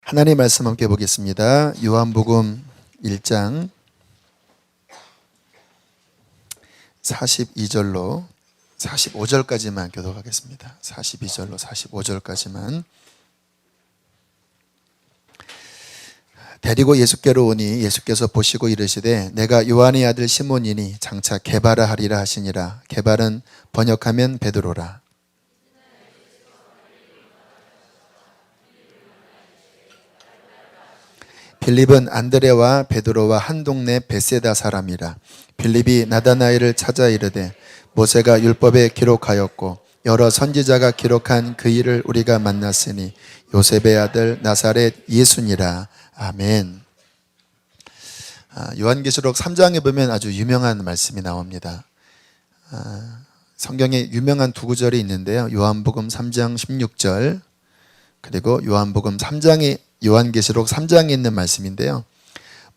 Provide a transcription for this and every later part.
하나님의 말씀 함께 보겠습니다. 요한복음 1장 42절로 45절까지만 교독하겠습니다. 42절로 45절까지만. 데리고 예수께로 오니 예수께서 보시고 이르시되 내가 요한의 아들 시몬이니 장차 게바라 하리라 하시니라. 게바는 번역하면 베드로라. 빌립은 안드레와 베드로와 한 동네 베세다 사람이라. 빌립이 나다나엘을 찾아 이르되 모세가 율법에 기록하였고 여러 선지자가 기록한 그 일을 우리가 만났으니 요셉의 아들 나사렛 예수니라. 아멘. 요한계시록 3장에 보면 아주 유명한 말씀이 나옵니다. 성경에 유명한 두 구절이 있는데요. 요한복음 3장 16절 그리고 요한계시록 3장에 있는 말씀인데요.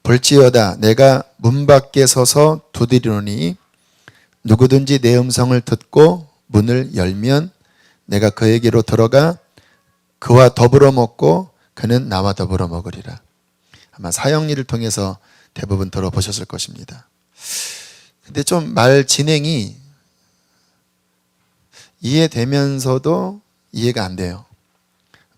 볼지어다 내가 문 밖에 서서 두드리노니 누구든지 내 음성을 듣고 문을 열면 내가 그에게로 들어가 그와 더불어 먹고 그는 나와 더불어 먹으리라. 아마 사형리를 통해서 대부분 들어보셨을 것입니다. 근데 좀 말 진행이 이해되면서도 이해가 안 돼요.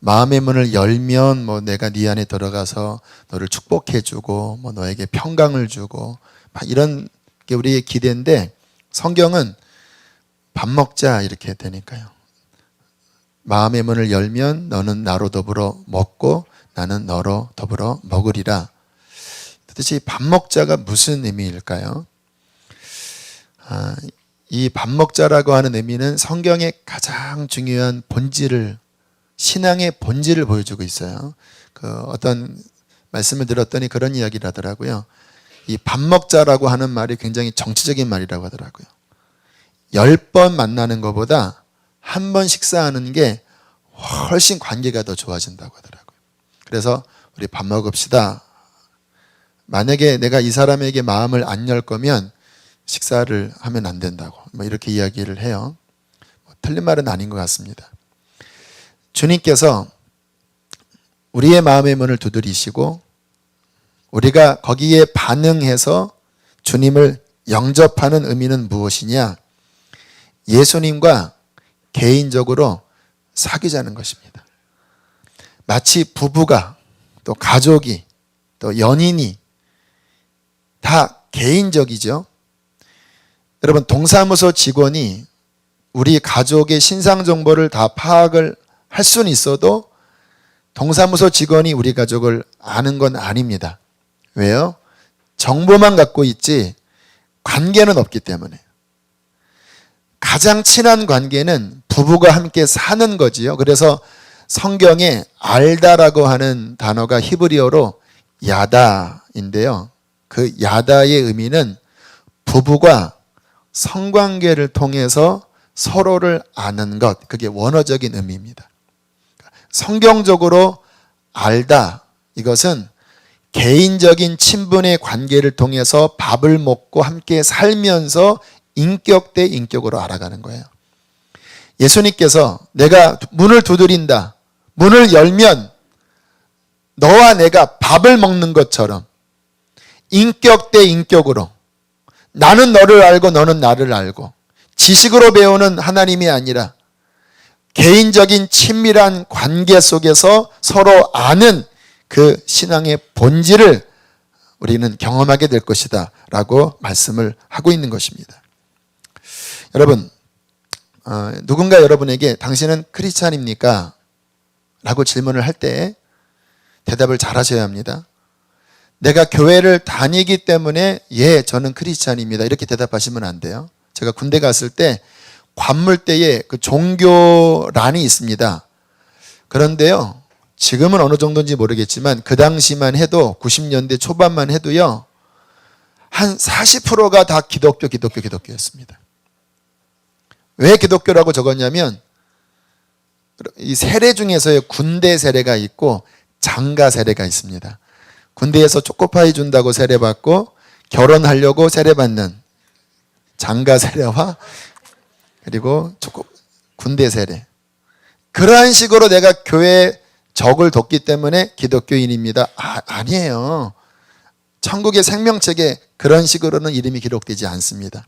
마음의 문을 열면 내가 네 안에 들어가서 너를 축복해주고 너에게 평강을 주고 이런 게 우리의 기대인데 성경은 밥 먹자 이렇게 되니까요. 마음의 문을 열면 너는 나로 더불어 먹고 나는 너로 더불어 먹으리라. 도대체 밥 먹자가 무슨 의미일까요? 이 밥 먹자라고 하는 의미는 성경의 가장 중요한 본질을, 신앙의 본질을 보여주고 있어요. 어떤 말씀을 들었더니 그런 이야기를 하더라고요. 이 밥 먹자라고 하는 말이 굉장히 정치적인 말이라고 하더라고요. 10번 만나는 것보다 한 번 식사하는 게 훨씬 관계가 더 좋아진다고 하더라고요. 그래서 우리 밥 먹읍시다. 만약에 내가 이 사람에게 마음을 안 열 거면 식사를 하면 안 된다고 이렇게 이야기를 해요. 틀린 말은 아닌 것 같습니다. 주님께서 우리의 마음의 문을 두드리시고 우리가 거기에 반응해서 주님을 영접하는 의미는 무엇이냐? 예수님과 개인적으로 사귀자는 것입니다. 마치 부부가 또 가족이 또 연인이 다 개인적이죠. 여러분 동사무소 직원이 우리 가족의 신상 정보를 다 파악을 할 수는 있어도 동사무소 직원이 우리 가족을 아는 건 아닙니다. 왜요? 정보만 갖고 있지 관계는 없기 때문에. 가장 친한 관계는 부부가 함께 사는 거지요. 그래서 성경에 알다라고 하는 단어가 히브리어로 야다인데요. 그 야다의 의미는 부부가 성관계를 통해서 서로를 아는 것, 그게 원어적인 의미입니다. 성경적으로 알다, 이것은 개인적인 친분의 관계를 통해서 밥을 먹고 함께 살면서 인격 대 인격으로 알아가는 거예요. 예수님께서 내가 문을 두드린다, 문을 열면 너와 내가 밥을 먹는 것처럼 인격 대 인격으로 나는 너를 알고 너는 나를 알고 지식으로 배우는 하나님이 아니라 개인적인 친밀한 관계 속에서 서로 아는 그 신앙의 본질을 우리는 경험하게 될 것이다 라고 말씀을 하고 있는 것입니다. 여러분, 누군가 여러분에게 당신은 크리스찬입니까? 라고 질문을 할 때 대답을 잘 하셔야 합니다. 내가 교회를 다니기 때문에 예, 저는 크리스찬입니다. 이렇게 대답하시면 안 돼요. 제가 군대 갔을 때 관물대에 그 종교란이 있습니다. 그런데요, 지금은 어느 정도인지 모르겠지만 그 당시만 해도 90년대 초반만 해도요, 한 40%가 다 기독교였습니다. 왜 기독교라고 적었냐면 이 세례 중에서의 군대 세례가 있고 장가 세례가 있습니다. 군대에서 초코파이 준다고 세례받고 결혼하려고 세례받는 장가 세례와 그리고 군대 세례. 그러한 식으로 내가 교회 적을 돕기 때문에 기독교인입니다. 아니에요. 천국의 생명책에 그런 식으로는 이름이 기록되지 않습니다.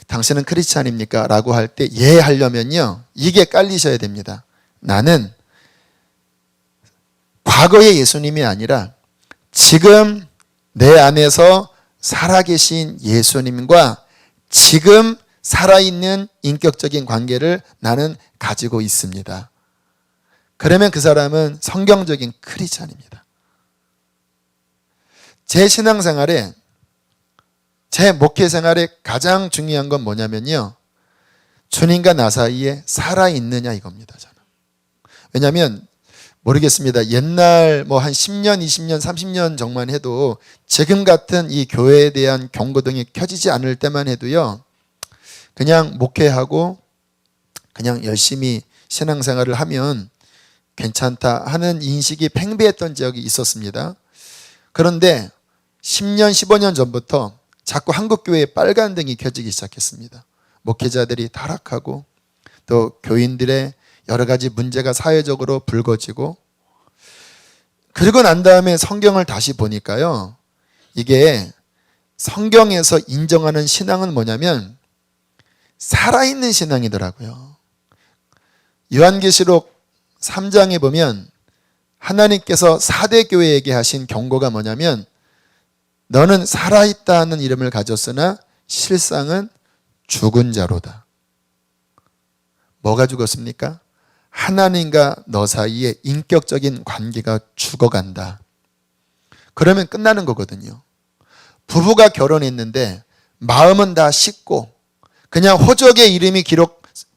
당신은 크리스찬입니까? 라고 할 때 예 하려면요, 이게 깔리셔야 됩니다. 나는 과거의 예수님이 아니라 지금 내 안에서 살아계신 예수님과 지금 살아있는 인격적인 관계를 나는 가지고 있습니다. 그러면 그 사람은 성경적인 크리스찬입니다. 제 신앙생활에, 제 목회생활에 가장 중요한 건 뭐냐면요, 주님과 나 사이에 살아있느냐 이겁니다. 저는. 왜냐하면 모르겠습니다. 옛날 뭐 한 10년, 20년, 30년 전만 해도 지금 같은 이 교회에 대한 경고등이 켜지지 않을 때만 해도요, 그냥 목회하고 그냥 열심히 신앙생활을 하면 괜찮다 하는 인식이 팽배했던 지역이 있었습니다. 그런데 10년, 15년 전부터 자꾸 한국교회에 빨간 등이 켜지기 시작했습니다. 목회자들이 타락하고 또 교인들의 여러 가지 문제가 사회적으로 불거지고, 그리고 난 다음에 성경을 다시 보니까요, 이게 성경에서 인정하는 신앙은 뭐냐면 살아있는 신앙이더라고요. 요한계시록 3장에 보면 하나님께서 4대 교회에게 하신 경고가 뭐냐면, 너는 살아있다는 이름을 가졌으나 실상은 죽은 자로다. 뭐가 죽었습니까? 하나님과 너 사이에 인격적인 관계가 죽어간다. 그러면 끝나는 거거든요. 부부가 결혼했는데 마음은 다 식고 그냥 호적의 이름이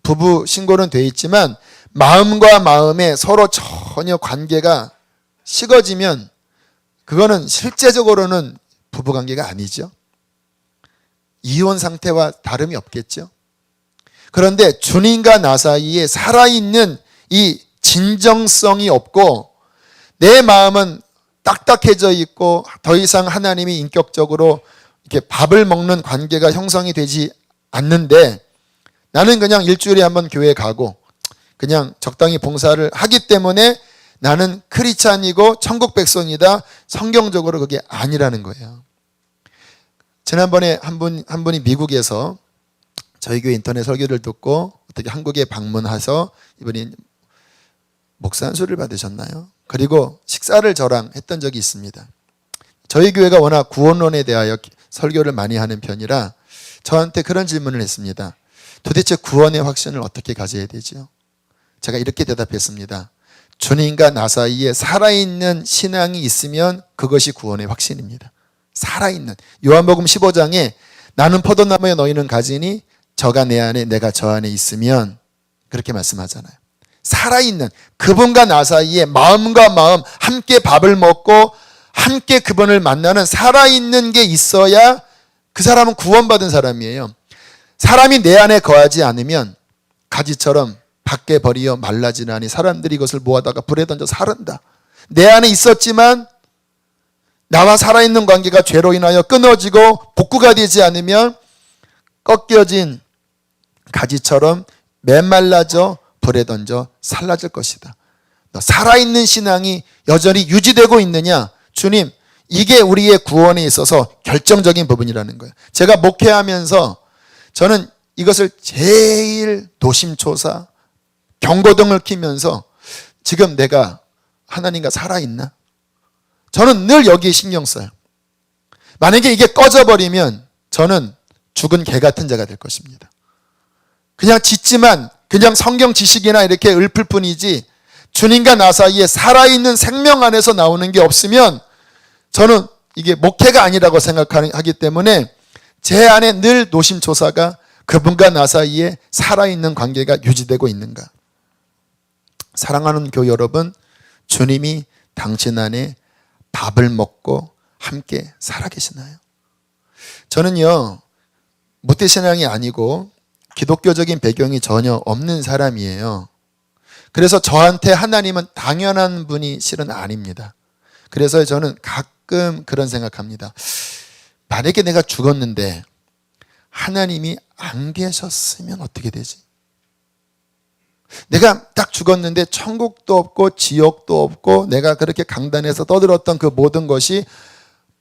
부부 신고는 돼 있지만 마음과 마음에 서로 전혀 관계가 식어지면 그거는 실제적으로는 부부관계가 아니죠. 이혼 상태와 다름이 없겠죠. 그런데 주님과 나 사이에 살아있는 이 진정성이 없고 내 마음은 딱딱해져 있고 더 이상 하나님이 인격적으로 이렇게 밥을 먹는 관계가 형성이 되지 않는데, 나는 그냥 일주일에 한 번 교회 가고 그냥 적당히 봉사를 하기 때문에 나는 크리스찬이고 천국 백성이다. 성경적으로 그게 아니라는 거예요. 지난번에 한 분이 미국에서 저희 교회 인터넷 설교를 듣고 어떻게 한국에 방문해서 이분이 목사 안수를 받으셨나요? 그리고 식사를 저랑 했던 적이 있습니다. 저희 교회가 워낙 구원론에 대하여 설교를 많이 하는 편이라 저한테 그런 질문을 했습니다. 도대체 구원의 확신을 어떻게 가져야 되죠? 제가 이렇게 대답했습니다. 주님과 나 사이에 살아있는 신앙이 있으면 그것이 구원의 확신입니다. 살아있는. 요한복음 15장에 나는 포도나무에 너희는 가지니 저가 내 안에 내가 저 안에 있으면, 그렇게 말씀하잖아요. 살아있는 그분과 나 사이에 마음과 마음 함께 밥을 먹고 함께 그분을 만나는 살아있는 게 있어야 그 사람은 구원받은 사람이에요. 사람이 내 안에 거하지 않으면 가지처럼 밖에 버리어 말라지나니 사람들이 이것을 모아다가 불에 던져 사른다. 내 안에 있었지만 나와 살아있는 관계가 죄로 인하여 끊어지고 복구가 되지 않으면 꺾여진 가지처럼 메말라져 불에 던져 살라질 것이다. 너 살아있는 신앙이 여전히 유지되고 있느냐? 주님, 이게 우리의 구원에 있어서 결정적인 부분이라는 거예요. 제가 목회하면서 저는 이것을 제일 노심초사, 경고등을 켜면서 지금 내가 하나님과 살아있나? 저는 늘 여기에 신경 써요. 만약에 이게 꺼져버리면 저는 죽은 개 같은 자가 될 것입니다. 그냥 짖지만 그냥 성경 지식이나 이렇게 읊을 뿐이지 주님과 나 사이에 살아있는 생명 안에서 나오는 게 없으면 저는 이게 목회가 아니라고 생각하기 때문에 제 안에 늘 노심초사가 그분과 나 사이에 살아있는 관계가 유지되고 있는가. 사랑하는 교회 여러분, 주님이 당신 안에 밥을 먹고 함께 살아계시나요? 저는요, 모태신앙이 아니고 기독교적인 배경이 전혀 없는 사람이에요. 그래서 저한테 하나님은 당연한 분이 실은 아닙니다. 그래서 저는 가끔 그런 생각합니다. 만약에 내가 죽었는데 하나님이 안 계셨으면 어떻게 되지? 내가 딱 죽었는데 천국도 없고 지옥도 없고 내가 그렇게 강단에서 떠들었던 그 모든 것이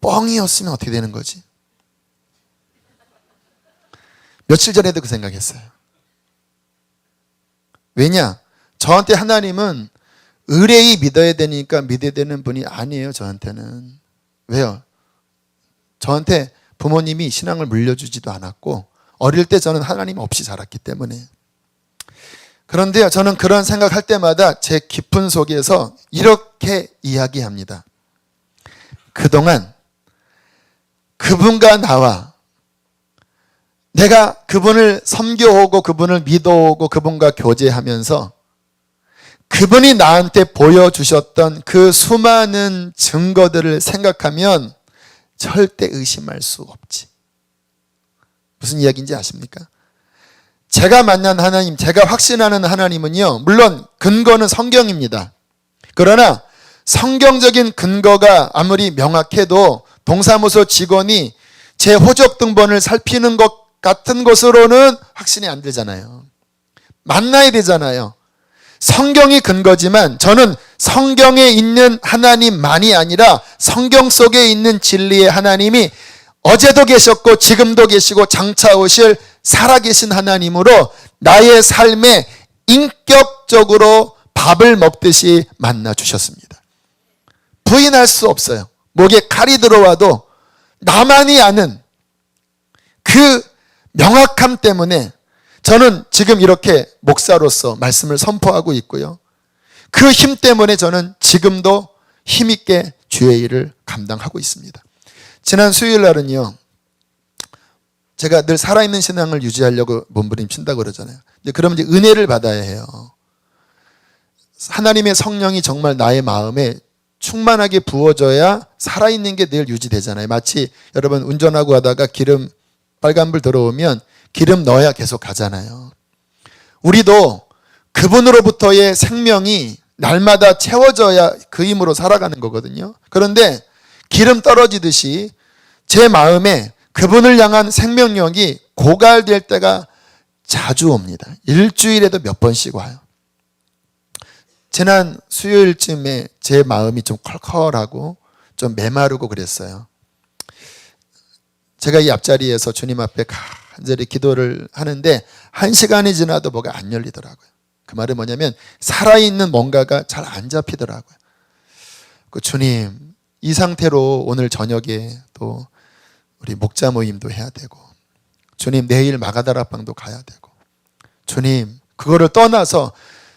뻥이었으면 어떻게 되는 거지? 며칠 전에도 그 생각했어요. 왜냐? 저한테 하나님은 의뢰히 믿어야 되니까 믿어야 되는 분이 아니에요. 저한테는. 왜요? 저한테 부모님이 신앙을 물려주지도 않았고 어릴 때 저는 하나님 없이 자랐기 때문에. 그런데요, 저는 그런 생각할 때마다 제 깊은 속에서 이렇게 이야기합니다. 그동안 그분과 나와 내가 그분을 섬겨오고 그분을 믿어오고 그분과 교제하면서 그분이 나한테 보여주셨던 그 수많은 증거들을 생각하면 절대 의심할 수 없지. 무슨 이야기인지 아십니까? 제가 만난 하나님, 제가 확신하는 하나님은요, 물론 근거는 성경입니다. 그러나 성경적인 근거가 아무리 명확해도 동사무소 직원이 제 호적 등본을 살피는 것 같은 것으로는 확신이 안 되잖아요. 만나야 되잖아요. 성경이 근거지만 저는 성경에 있는 하나님만이 아니라 성경 속에 있는 진리의 하나님이 어제도 계셨고 지금도 계시고 장차 오실 살아계신 하나님으로 나의 삶에 인격적으로 밥을 먹듯이 만나 주셨습니다. 부인할 수 없어요. 목에 칼이 들어와도 나만이 아는 그 명확함 때문에 저는 지금 이렇게 목사로서 말씀을 선포하고 있고요. 그 힘 때문에 저는 지금도 힘있게 주의 일을 감당하고 있습니다. 지난 수요일 날은요, 제가 늘 살아있는 신앙을 유지하려고 몸부림친다고 그러잖아요. 그러면 이제 은혜를 받아야 해요. 하나님의 성령이 정말 나의 마음에 충만하게 부어져야 살아있는 게 늘 유지되잖아요. 마치 여러분 운전하고 하다가 기름 빨간불 들어오면 기름 넣어야 계속 가잖아요. 우리도 그분으로부터의 생명이 날마다 채워져야 그 힘으로 살아가는 거거든요. 그런데 기름 떨어지듯이 제 마음에 그분을 향한 생명력이 고갈될 때가 자주 옵니다. 일주일에도 몇 번씩 와요. 지난 수요일쯤에 제 마음이 좀 컬컬하고 좀 메마르고 그랬어요. 제가 이 앞자리에서 주님 앞에 간절히 기도를 하는데 1시간이 지나도 뭐가 안 열리더라고요. 그 말은 뭐냐면 살아있는 뭔가가 잘 안 잡히더라고요. 주님, 이 상태로 오늘 저녁에 또 우리 목자 모임도 해야 되고, 주님 내일 마가다락방도 가야 되고, 주님 그거를 떠나서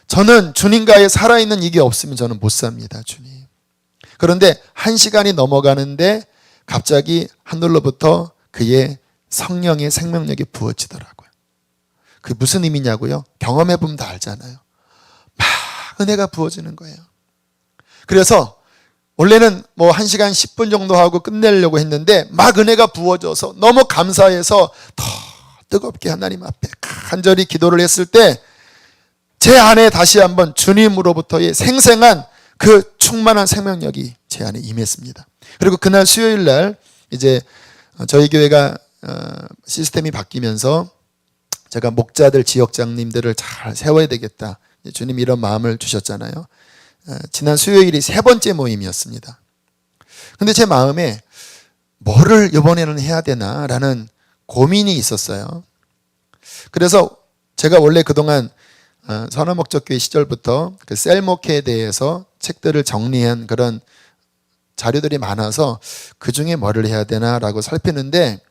저는 주님과의 살아있는 이게 없으면 저는 못 삽니다. 주님. 그런데 1시간이 넘어가는데 갑자기 하늘로부터 그의 성령의 생명력이 부어지더라고요. 그게 무슨 의미냐고요? 경험해보면 다 알잖아요. 막 은혜가 부어지는 거예요. 그래서 원래는 뭐 1시간 10분 정도 하고 끝내려고 했는데 막 은혜가 부어져서 너무 감사해서 더 뜨겁게 하나님 앞에 간절히 기도를 했을 때 제 안에 다시 한번 주님으로부터의 생생한 그 충만한 생명력이 제 안에 임했습니다. 그리고 그날 수요일 날 이제 저희 교회가 시스템이 바뀌면서 제가 목자들, 지역장님들을 잘 세워야 되겠다. 주님 이런 마음을 주셨잖아요. 지난 수요일이 3번째 모임이었습니다. 근데 제 마음에 뭐를 이번에는 해야 되나라는 고민이 있었어요. 그래서 제가 원래 그동안 선화목적교회 시절부터 그 셀목회에 대해서 책들을 정리한 그런 자료들이 많아서 그 중에 뭐를 해야 되나라고 살피는데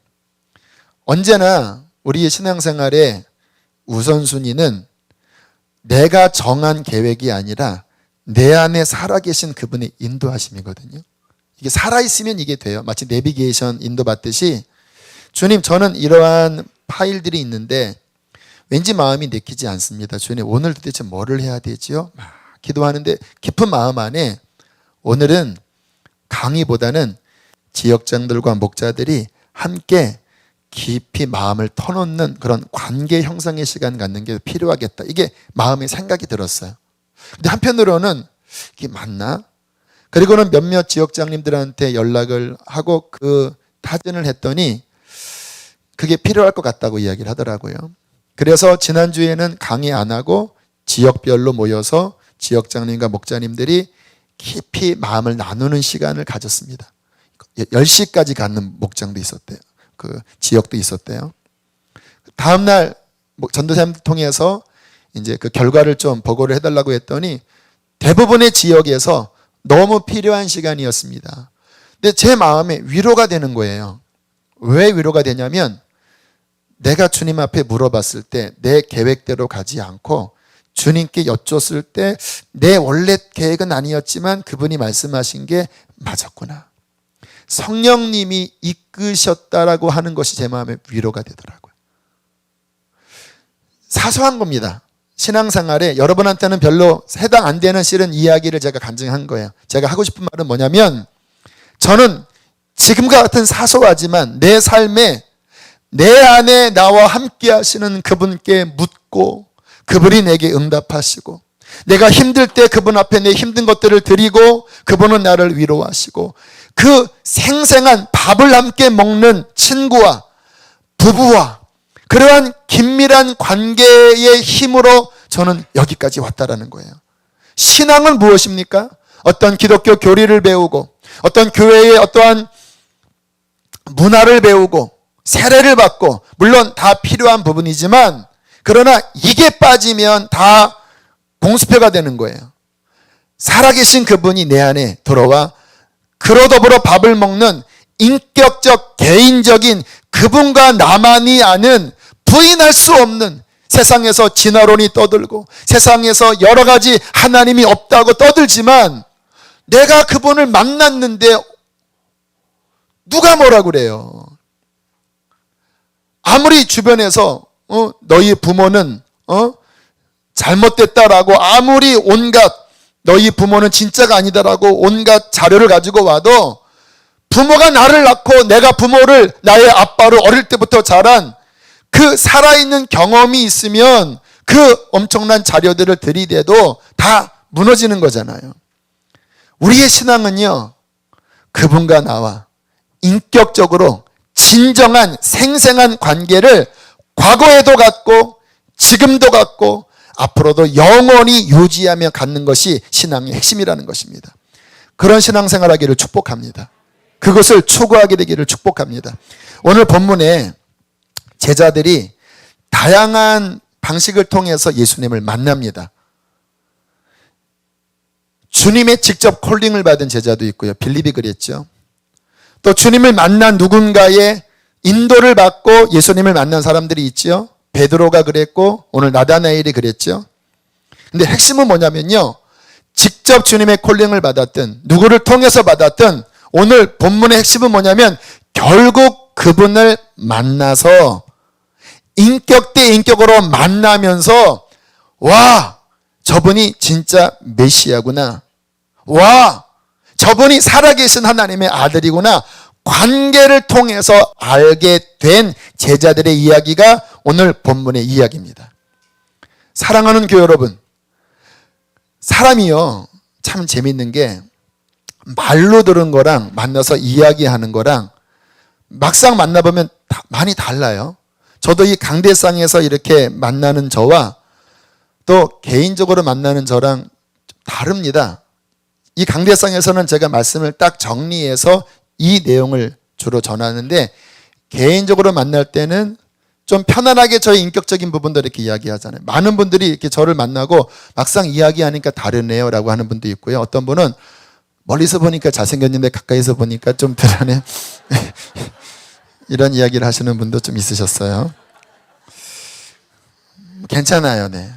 언제나 우리의 신앙생활의 우선순위는 내가 정한 계획이 아니라 내 안에 살아계신 그분의 인도하심이거든요. 이게 살아있으면 이게 돼요. 마치 내비게이션 인도받듯이 주님 저는 이러한 파일들이 있는데 왠지 마음이 내키지 않습니다. 주님 오늘 도대체 뭐를 해야 되지요? 막 기도하는데 깊은 마음 안에 오늘은 강의보다는 지역장들과 목자들이 함께 깊이 마음을 터놓는 그런 관계 형성의 시간 갖는 게 필요하겠다. 이게 마음의 생각이 들었어요. 근데 한편으로는 이게 맞나? 그리고는 몇몇 지역장님들한테 연락을 하고 그 타진을 했더니 그게 필요할 것 같다고 이야기를 하더라고요. 그래서 지난주에는 강의 안 하고 지역별로 모여서 지역장님과 목자님들이 깊이 마음을 나누는 시간을 가졌습니다. 10시까지 가는 목장도 있었대요. 그 지역도 있었대요. 다음날 전도사님 통해서 이제 그 결과를 좀 보고를 해달라고 했더니 대부분의 지역에서 너무 필요한 시간이었습니다. 근데 제 마음에 위로가 되는 거예요. 왜 위로가 되냐면 내가 주님 앞에 물어봤을 때 내 계획대로 가지 않고 주님께 여쭙을 때 내 원래 계획은 아니었지만 그분이 말씀하신 게 맞았구나. 성령님이 이끄셨다라고 하는 것이 제 마음에 위로가 되더라고요. 사소한 겁니다. 신앙생활에 여러분한테는 별로 해당 안 되는 실은 이야기를 제가 간증한 거예요. 제가 하고 싶은 말은 뭐냐면 저는 지금과 같은 사소하지만 내 삶에 내 안에 나와 함께 하시는 그분께 묻고 그분이 내게 응답하시고 내가 힘들 때 그분 앞에 내 힘든 것들을 드리고 그분은 나를 위로하시고 그 생생한 밥을 함께 먹는 친구와 부부와 그러한 긴밀한 관계의 힘으로 저는 여기까지 왔다라는 거예요. 신앙은 무엇입니까? 어떤 기독교 교리를 배우고 어떤 교회의 어떠한 문화를 배우고 세례를 받고 물론 다 필요한 부분이지만 그러나 이게 빠지면 다 공수표가 되는 거예요. 살아계신 그분이 내 안에 들어와 그로 더불어 밥을 먹는 인격적 개인적인 그분과 나만이 아는 부인할 수 없는 세상에서 진화론이 떠들고 세상에서 여러 가지 하나님이 없다고 떠들지만 내가 그분을 만났는데 누가 뭐라 그래요? 아무리 주변에서 너희 부모는 잘못됐다라고 아무리 온갖 너희 부모는 진짜가 아니다라고 온갖 자료를 가지고 와도 부모가 나를 낳고 내가 부모를 나의 아빠로 어릴 때부터 자란 그 살아있는 경험이 있으면 그 엄청난 자료들을 들이대도 다 무너지는 거잖아요. 우리의 신앙은요, 그분과 나와 인격적으로 진정한 생생한 관계를 과거에도 갖고 지금도 갖고 앞으로도 영원히 유지하며 갖는 것이 신앙의 핵심이라는 것입니다. 그런 신앙생활 하기를 축복합니다. 그것을 추구하게 되기를 축복합니다. 오늘 본문에 제자들이 다양한 방식을 통해서 예수님을 만납니다. 주님의 직접 콜링을 받은 제자도 있고요. 빌립이 그랬죠. 또 주님을 만난 누군가의 인도를 받고 예수님을 만난 사람들이 있죠. 베드로가 그랬고 오늘 나다나엘이 그랬죠. 근데 핵심은 뭐냐면요. 직접 주님의 콜링을 받았든 누구를 통해서 받았든 오늘 본문의 핵심은 뭐냐면 결국 그분을 만나서 인격 대 인격으로 만나면서 와, 저분이 진짜 메시아구나. 와, 저분이 살아계신 하나님의 아들이구나. 관계를 통해서 알게 된 제자들의 이야기가 오늘 본문의 이야기입니다. 사랑하는 교회 여러분, 사람이요 참 재밌는 게 말로 들은 거랑 만나서 이야기하는 거랑 막상 만나보면 많이 달라요. 저도 이 강대상에서 이렇게 만나는 저와 또 개인적으로 만나는 저랑 좀 다릅니다. 이 강대상에서는 제가 말씀을 딱 정리해서 이 내용을 주로 전하는데 개인적으로 만날 때는 좀 편안하게 저의 인격적인 부분도 이렇게 이야기하잖아요. 많은 분들이 이렇게 저를 만나고 막상 이야기하니까 다르네요 라고 하는 분도 있고요. 어떤 분은 멀리서 보니까 잘생겼는데 가까이서 보니까 좀 불안해. 이런 이야기를 하시는 분도 좀 있으셨어요. 괜찮아요. 네.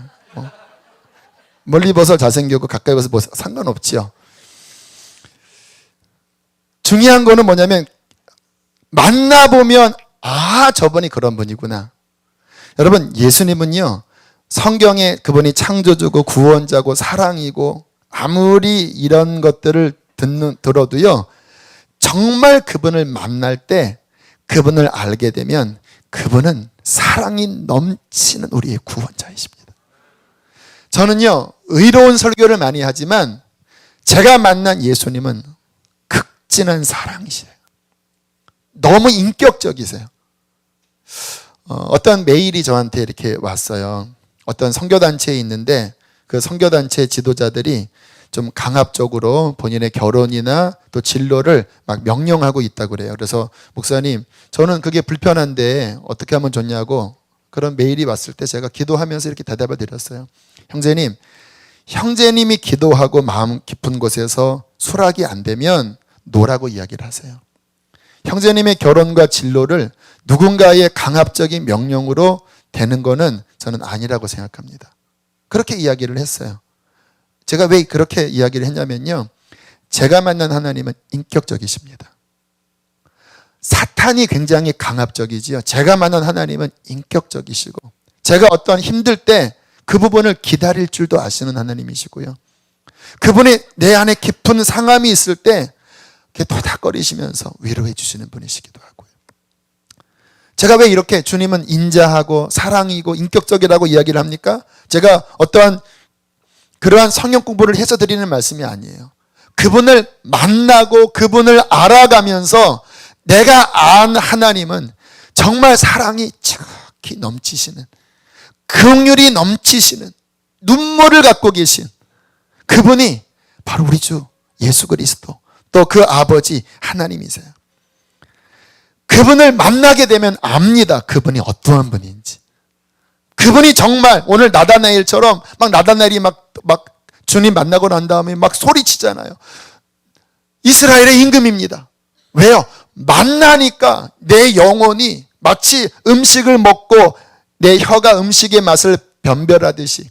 멀리 봐서 잘생겼고 가까이 봐서 뭐 상관없지요. 중요한 거는 뭐냐면 만나보면 아, 저분이 그런 분이구나. 여러분, 예수님은요 성경에 그분이 창조주고 구원자고 사랑이고 아무리 이런 것들을 들어도요 정말 그분을 만날 때 그분을 알게 되면 그분은 사랑이 넘치는 우리의 구원자이십니다. 저는요 의로운 설교를 많이 하지만 제가 만난 예수님은 극진한 사랑이세요. 너무 인격적이세요. 어떤 메일이 저한테 이렇게 왔어요. 어떤 선교단체에 있는데 그 선교단체 지도자들이 좀 강압적으로 본인의 결혼이나 또 진로를 막 명령하고 있다고 그래요. 그래서 목사님, 저는 그게 불편한데 어떻게 하면 좋냐고 그런 메일이 왔을 때 제가 기도하면서 이렇게 대답을 드렸어요. 형제님이 기도하고 마음 깊은 곳에서 수락이 안 되면 노라고 이야기를 하세요. 형제님의 결혼과 진로를 누군가의 강압적인 명령으로 되는 거는 저는 아니라고 생각합니다. 그렇게 이야기를 했어요. 제가 왜 그렇게 이야기를 했냐면요, 제가 만난 하나님은 인격적이십니다. 사탄이 굉장히 강압적이지요. 제가 만난 하나님은 인격적이시고, 제가 어떤 힘들 때 그 부분을 기다릴 줄도 아시는 하나님이시고요, 그분이 내 안에 깊은 상함이 있을 때 토닥거리시면서 위로해 주시는 분이시기도 하고요. 제가 왜 이렇게 주님은 인자하고 사랑이고 인격적이라고 이야기를 합니까? 제가 어떠한 그러한 성경 공부를 해서 드리는 말씀이 아니에요. 그분을 만나고 그분을 알아가면서 내가 안 하나님은 정말 사랑이 지극히 넘치시는, 긍휼이 넘치시는, 눈물을 갖고 계신 그분이 바로 우리 주 예수 그리스도, 또 그 아버지 하나님이세요. 그분을 만나게 되면 압니다. 그분이 어떠한 분인지. 그분이 정말 오늘 나다나엘처럼 막 나다나엘이 막 주님 만나고 난 다음에 막 소리치잖아요. 이스라엘의 임금입니다. 왜요? 만나니까 내 영혼이 마치 음식을 먹고 내 혀가 음식의 맛을 변별하듯이,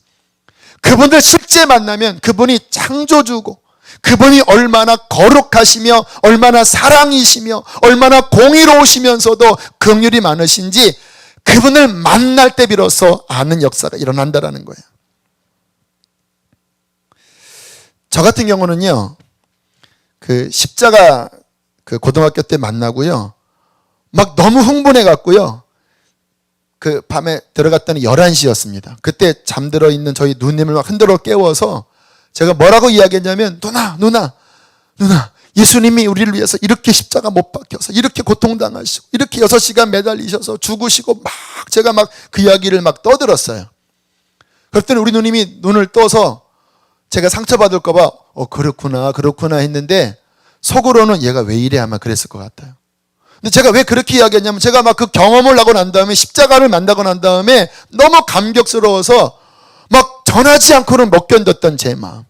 그분들 실제 만나면 그분이 창조주고 그분이 얼마나 거룩하시며 얼마나 사랑이시며 얼마나 공의로우시면서도 긍휼이 많으신지 그분을 만날 때 비로소 아는 역사가 일어난다는 거예요. 저 같은 경우는요, 그 십자가 그 고등학교 때 만나고요, 막 너무 흥분해 갖고요, 그 밤에 들어갔더니 11시였습니다. 그때 잠들어 있는 저희 누님을 막 흔들어 깨워서 제가 뭐라고 이야기했냐면, 누나, 예수님이 우리를 위해서 이렇게 십자가 못 박혀서 이렇게 고통당하시고 이렇게 6시간 매달리셔서 죽으시고 막 제가 막 그 이야기를 막 떠들었어요. 그랬더니 우리 누님이 눈을 떠서 제가 상처받을까 봐 그렇구나 했는데 속으로는 얘가 왜 이래 아마 그랬을 것 같아요. 근데 제가 왜 그렇게 이야기했냐면, 제가 막 그 경험을 하고 난 다음에 십자가를 만나고 난 다음에 너무 감격스러워서 막 전하지 않고는 못 견뎠던 제 마음,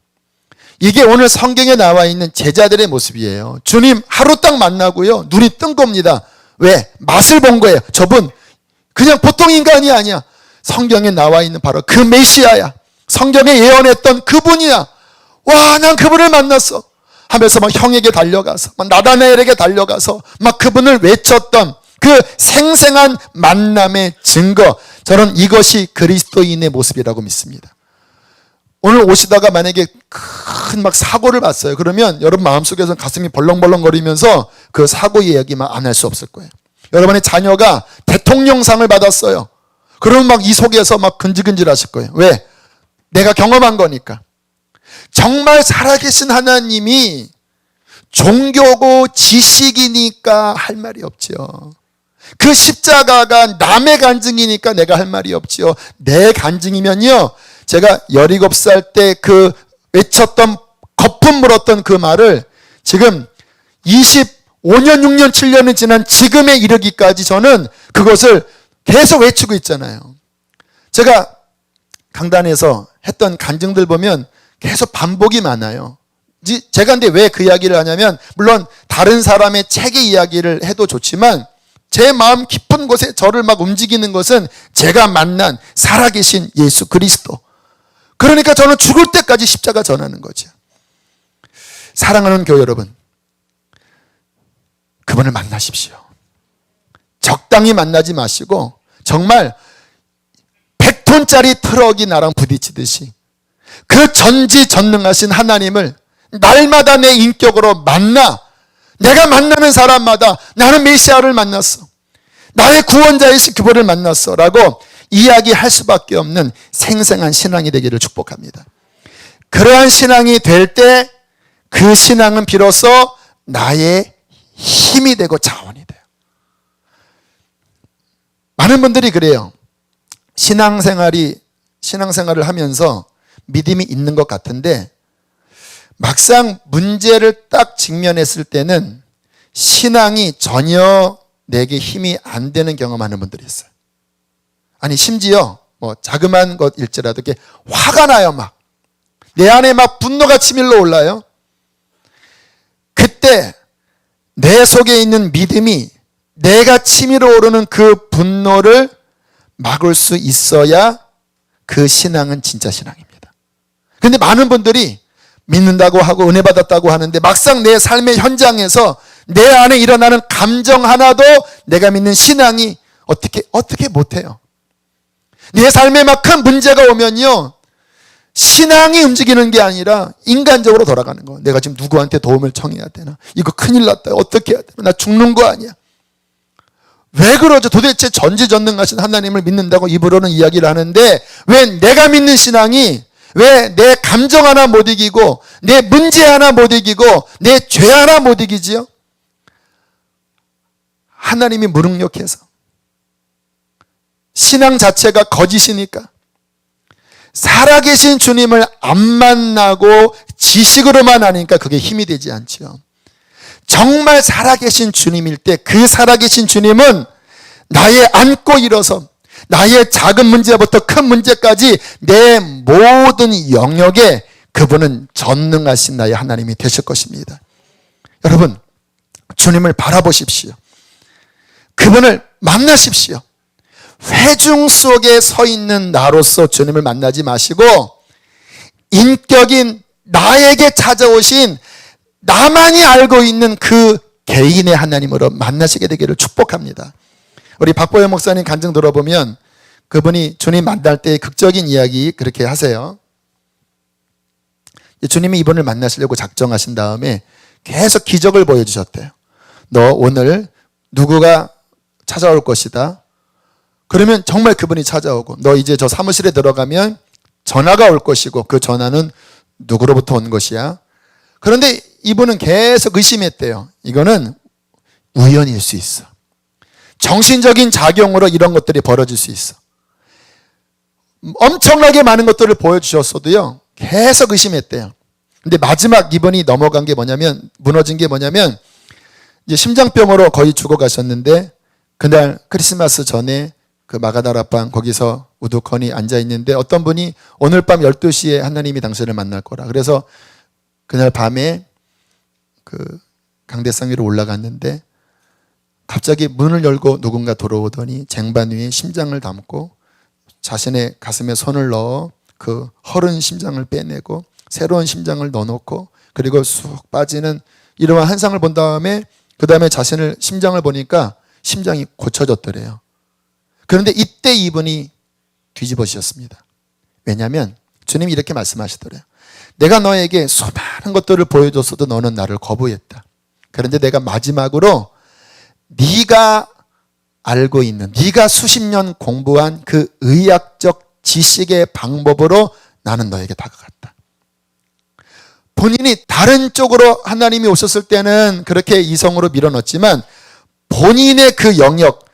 이게 오늘 성경에 나와 있는 제자들의 모습이에요. 주님 하루 딱 만나고요, 눈이 뜬 겁니다. 왜? 맛을 본 거예요. 저분 그냥 보통 인간이 아니야. 성경에 나와 있는 바로 그 메시아야. 성경에 예언했던 그분이야. 와, 난 그분을 만났어 하면서 막 형에게 달려가서 막 나다나엘에게 달려가서 막 그분을 외쳤던 그 생생한 만남의 증거, 저는 이것이 그리스도인의 모습이라고 믿습니다. 오늘 오시다가 만약에 큰 막 사고를 봤어요. 그러면 여러분 마음속에서 가슴이 벌렁벌렁거리면서 그 사고 이야기만 안 할 수 없을 거예요. 여러분의 자녀가 대통령상을 받았어요. 그러면 막 이 속에서 막 근질근질 하실 거예요. 왜? 내가 경험한 거니까. 정말 살아계신 하나님이 종교고 지식이니까 할 말이 없지요. 그 십자가가 남의 간증이니까 내가 할 말이 없지요. 내 간증이면요, 제가 17살 때 그 외쳤던, 거품 물었던 그 말을 지금 25년, 6년, 7년이 지난 지금에 이르기까지 저는 그것을 계속 외치고 있잖아요. 제가 강단에서 했던 간증들 보면 계속 반복이 많아요. 제가 근데 왜 그 이야기를 하냐면, 물론 다른 사람의 책의 이야기를 해도 좋지만 제 마음 깊은 곳에 저를 막 움직이는 것은 제가 만난 살아계신 예수 그리스도. 그러니까 저는 죽을 때까지 십자가 전하는 거죠. 사랑하는 교회 여러분, 그분을 만나십시오. 적당히 만나지 마시고 정말 100톤짜리 트럭이 나랑 부딪히듯이 그 전지전능하신 하나님을 날마다 내 인격으로 만나, 내가 만나는 사람마다 나는 메시아를 만났어, 나의 구원자이신 그분을 만났어 라고 이야기할 수밖에 없는 생생한 신앙이 되기를 축복합니다. 그러한 신앙이 될 때 그 신앙은 비로소 나의 힘이 되고 자원이 돼요. 많은 분들이 그래요. 신앙생활을 하면서 믿음이 있는 것 같은데 막상 문제를 딱 직면했을 때는 신앙이 전혀 내게 힘이 안 되는 경험하는 분들이 있어요. 아니 심지어 뭐 자그마한 것일지라도 이렇게 화가 나요. 막 내 안에 막 분노가 치밀러 올라요. 그때 내 속에 있는 믿음이 내가 치밀어 오르는 그 분노를 막을 수 있어야 그 신앙은 진짜 신앙입니다. 그런데 많은 분들이 믿는다고 하고 은혜 받았다고 하는데 막상 내 삶의 현장에서 내 안에 일어나는 감정 하나도 내가 믿는 신앙이 어떻게 못해요. 내 삶에 막 큰 문제가 오면요, 신앙이 움직이는 게 아니라 인간적으로 돌아가는 거예요. 내가 지금 누구한테 도움을 청해야 되나? 이거 큰일 났다. 어떻게 해야 되나? 나 죽는 거 아니야? 왜 그러죠? 도대체 전지전능하신 하나님을 믿는다고 입으로는 이야기를 하는데 왜 내가 믿는 신앙이 왜 내 감정 하나 못 이기고 내 문제 하나 못 이기고 내 죄 하나 못 이기지요? 하나님이 무능력해서 신앙 자체가 거짓이니까 살아계신 주님을 안 만나고 지식으로만 하니까 그게 힘이 되지 않지요. 정말 살아계신 주님일 때 그 살아계신 주님은 나의 안고 일어서 나의 작은 문제부터 큰 문제까지 내 모든 영역에 그분은 전능하신 나의 하나님이 되실 것입니다. 여러분, 주님을 바라보십시오. 그분을 만나십시오. 회중 속에 서 있는 나로서 주님을 만나지 마시고 인격인 나에게 찾아오신 나만이 알고 있는 그 개인의 하나님으로 만나시게 되기를 축복합니다. 우리 박보영 목사님 간증 들어보면 그분이 주님 만날 때의 극적인 이야기 그렇게 하세요. 주님이 이분을 만나시려고 작정하신 다음에 계속 기적을 보여주셨대요. 너 오늘 누구가 찾아올 것이다. 그러면 정말 그분이 찾아오고 너 이제 저 사무실에 들어가면 전화가 올 것이고 그 전화는 누구로부터 온 것이야. 그런데 이분은 계속 의심했대요. 이거는 우연일 수 있어. 정신적인 작용으로 이런 것들이 벌어질 수 있어. 엄청나게 많은 것들을 보여주셨어도요 계속 의심했대요. 근데 마지막 이분이 넘어간 게 뭐냐면 무너진 게 뭐냐면 이제 심장병으로 거의 죽어가셨는데 그날 크리스마스 전에 그 마가다라방 거기서 우두커니 앉아있는데 어떤 분이 오늘 밤 12시에 하나님이 당신을 만날 거라. 그래서 그날 밤에 그 강대상 위로 올라갔는데 갑자기 문을 열고 누군가 들어오더니 쟁반 위에 심장을 담고 자신의 가슴에 손을 넣어 그 허른 심장을 빼내고 새로운 심장을 넣어놓고 그리고 쑥 빠지는 이러한 한상을 본 다음에 그 다음에 자신을 심장을 보니까 심장이 고쳐졌더래요. 그런데 이때 이분이 뒤집어지셨습니다. 왜냐하면 주님이 이렇게 말씀하시더래요. 내가 너에게 수많은 것들을 보여줬어도 너는 나를 거부했다. 그런데 내가 마지막으로 네가 알고 있는 네가 수십 년 공부한 그 의학적 지식의 방법으로 나는 너에게 다가갔다. 본인이 다른 쪽으로 하나님이 오셨을 때는 그렇게 이성으로 밀어넣었지만 본인의 그 영역,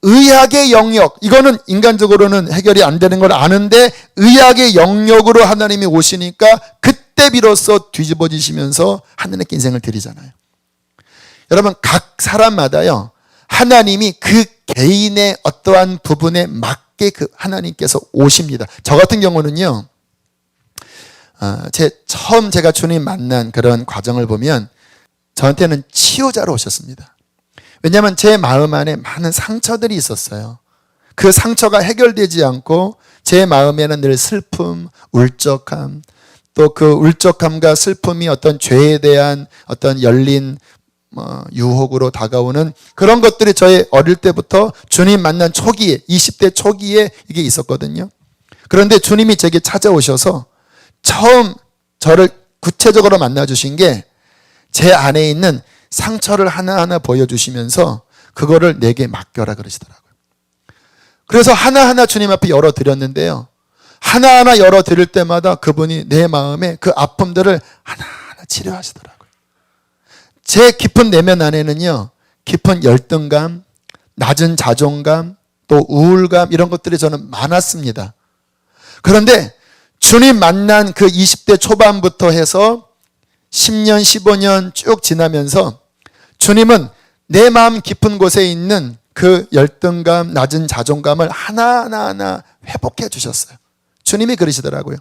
의학의 영역, 이거는 인간적으로는 해결이 안 되는 걸 아는데 의학의 영역으로 하나님이 오시니까 그때 비로소 뒤집어지시면서 하나님께 인생을 드리잖아요. 여러분, 각 사람마다요 하나님이 그 개인의 어떠한 부분에 맞게 그 하나님께서 오십니다. 저 같은 경우는요 제가 주님 만난 그런 과정을 보면 저한테는 치유자로 오셨습니다. 왜냐하면 제 마음 안에 많은 상처들이 있었어요. 그 상처가 해결되지 않고 제 마음에는 늘 슬픔, 울적함, 또 그 울적함과 슬픔이 어떤 죄에 대한 어떤 열린 유혹으로 다가오는 그런 것들이 저의 어릴 때부터 주님 만난 초기에 20대 초기에 이게 있었거든요. 그런데 주님이 제게 찾아오셔서 처음 저를 구체적으로 만나주신 게 제 안에 있는 상처를 하나하나 보여주시면서 그거를 내게 맡겨라 그러시더라고요. 그래서 하나하나 주님 앞에 열어드렸는데요. 하나하나 열어드릴 때마다 그분이 내 마음에 그 아픔들을 하나하나 치료하시더라고요. 제 깊은 내면 안에는요. 깊은 열등감, 낮은 자존감, 또 우울감 이런 것들이 저는 많았습니다. 그런데 주님 만난 그 20대 초반부터 해서 10년, 15년 쭉 지나면서 주님은 내 마음 깊은 곳에 있는 그 열등감, 낮은 자존감을 하나하나 회복해 주셨어요. 주님이 그러시더라고요.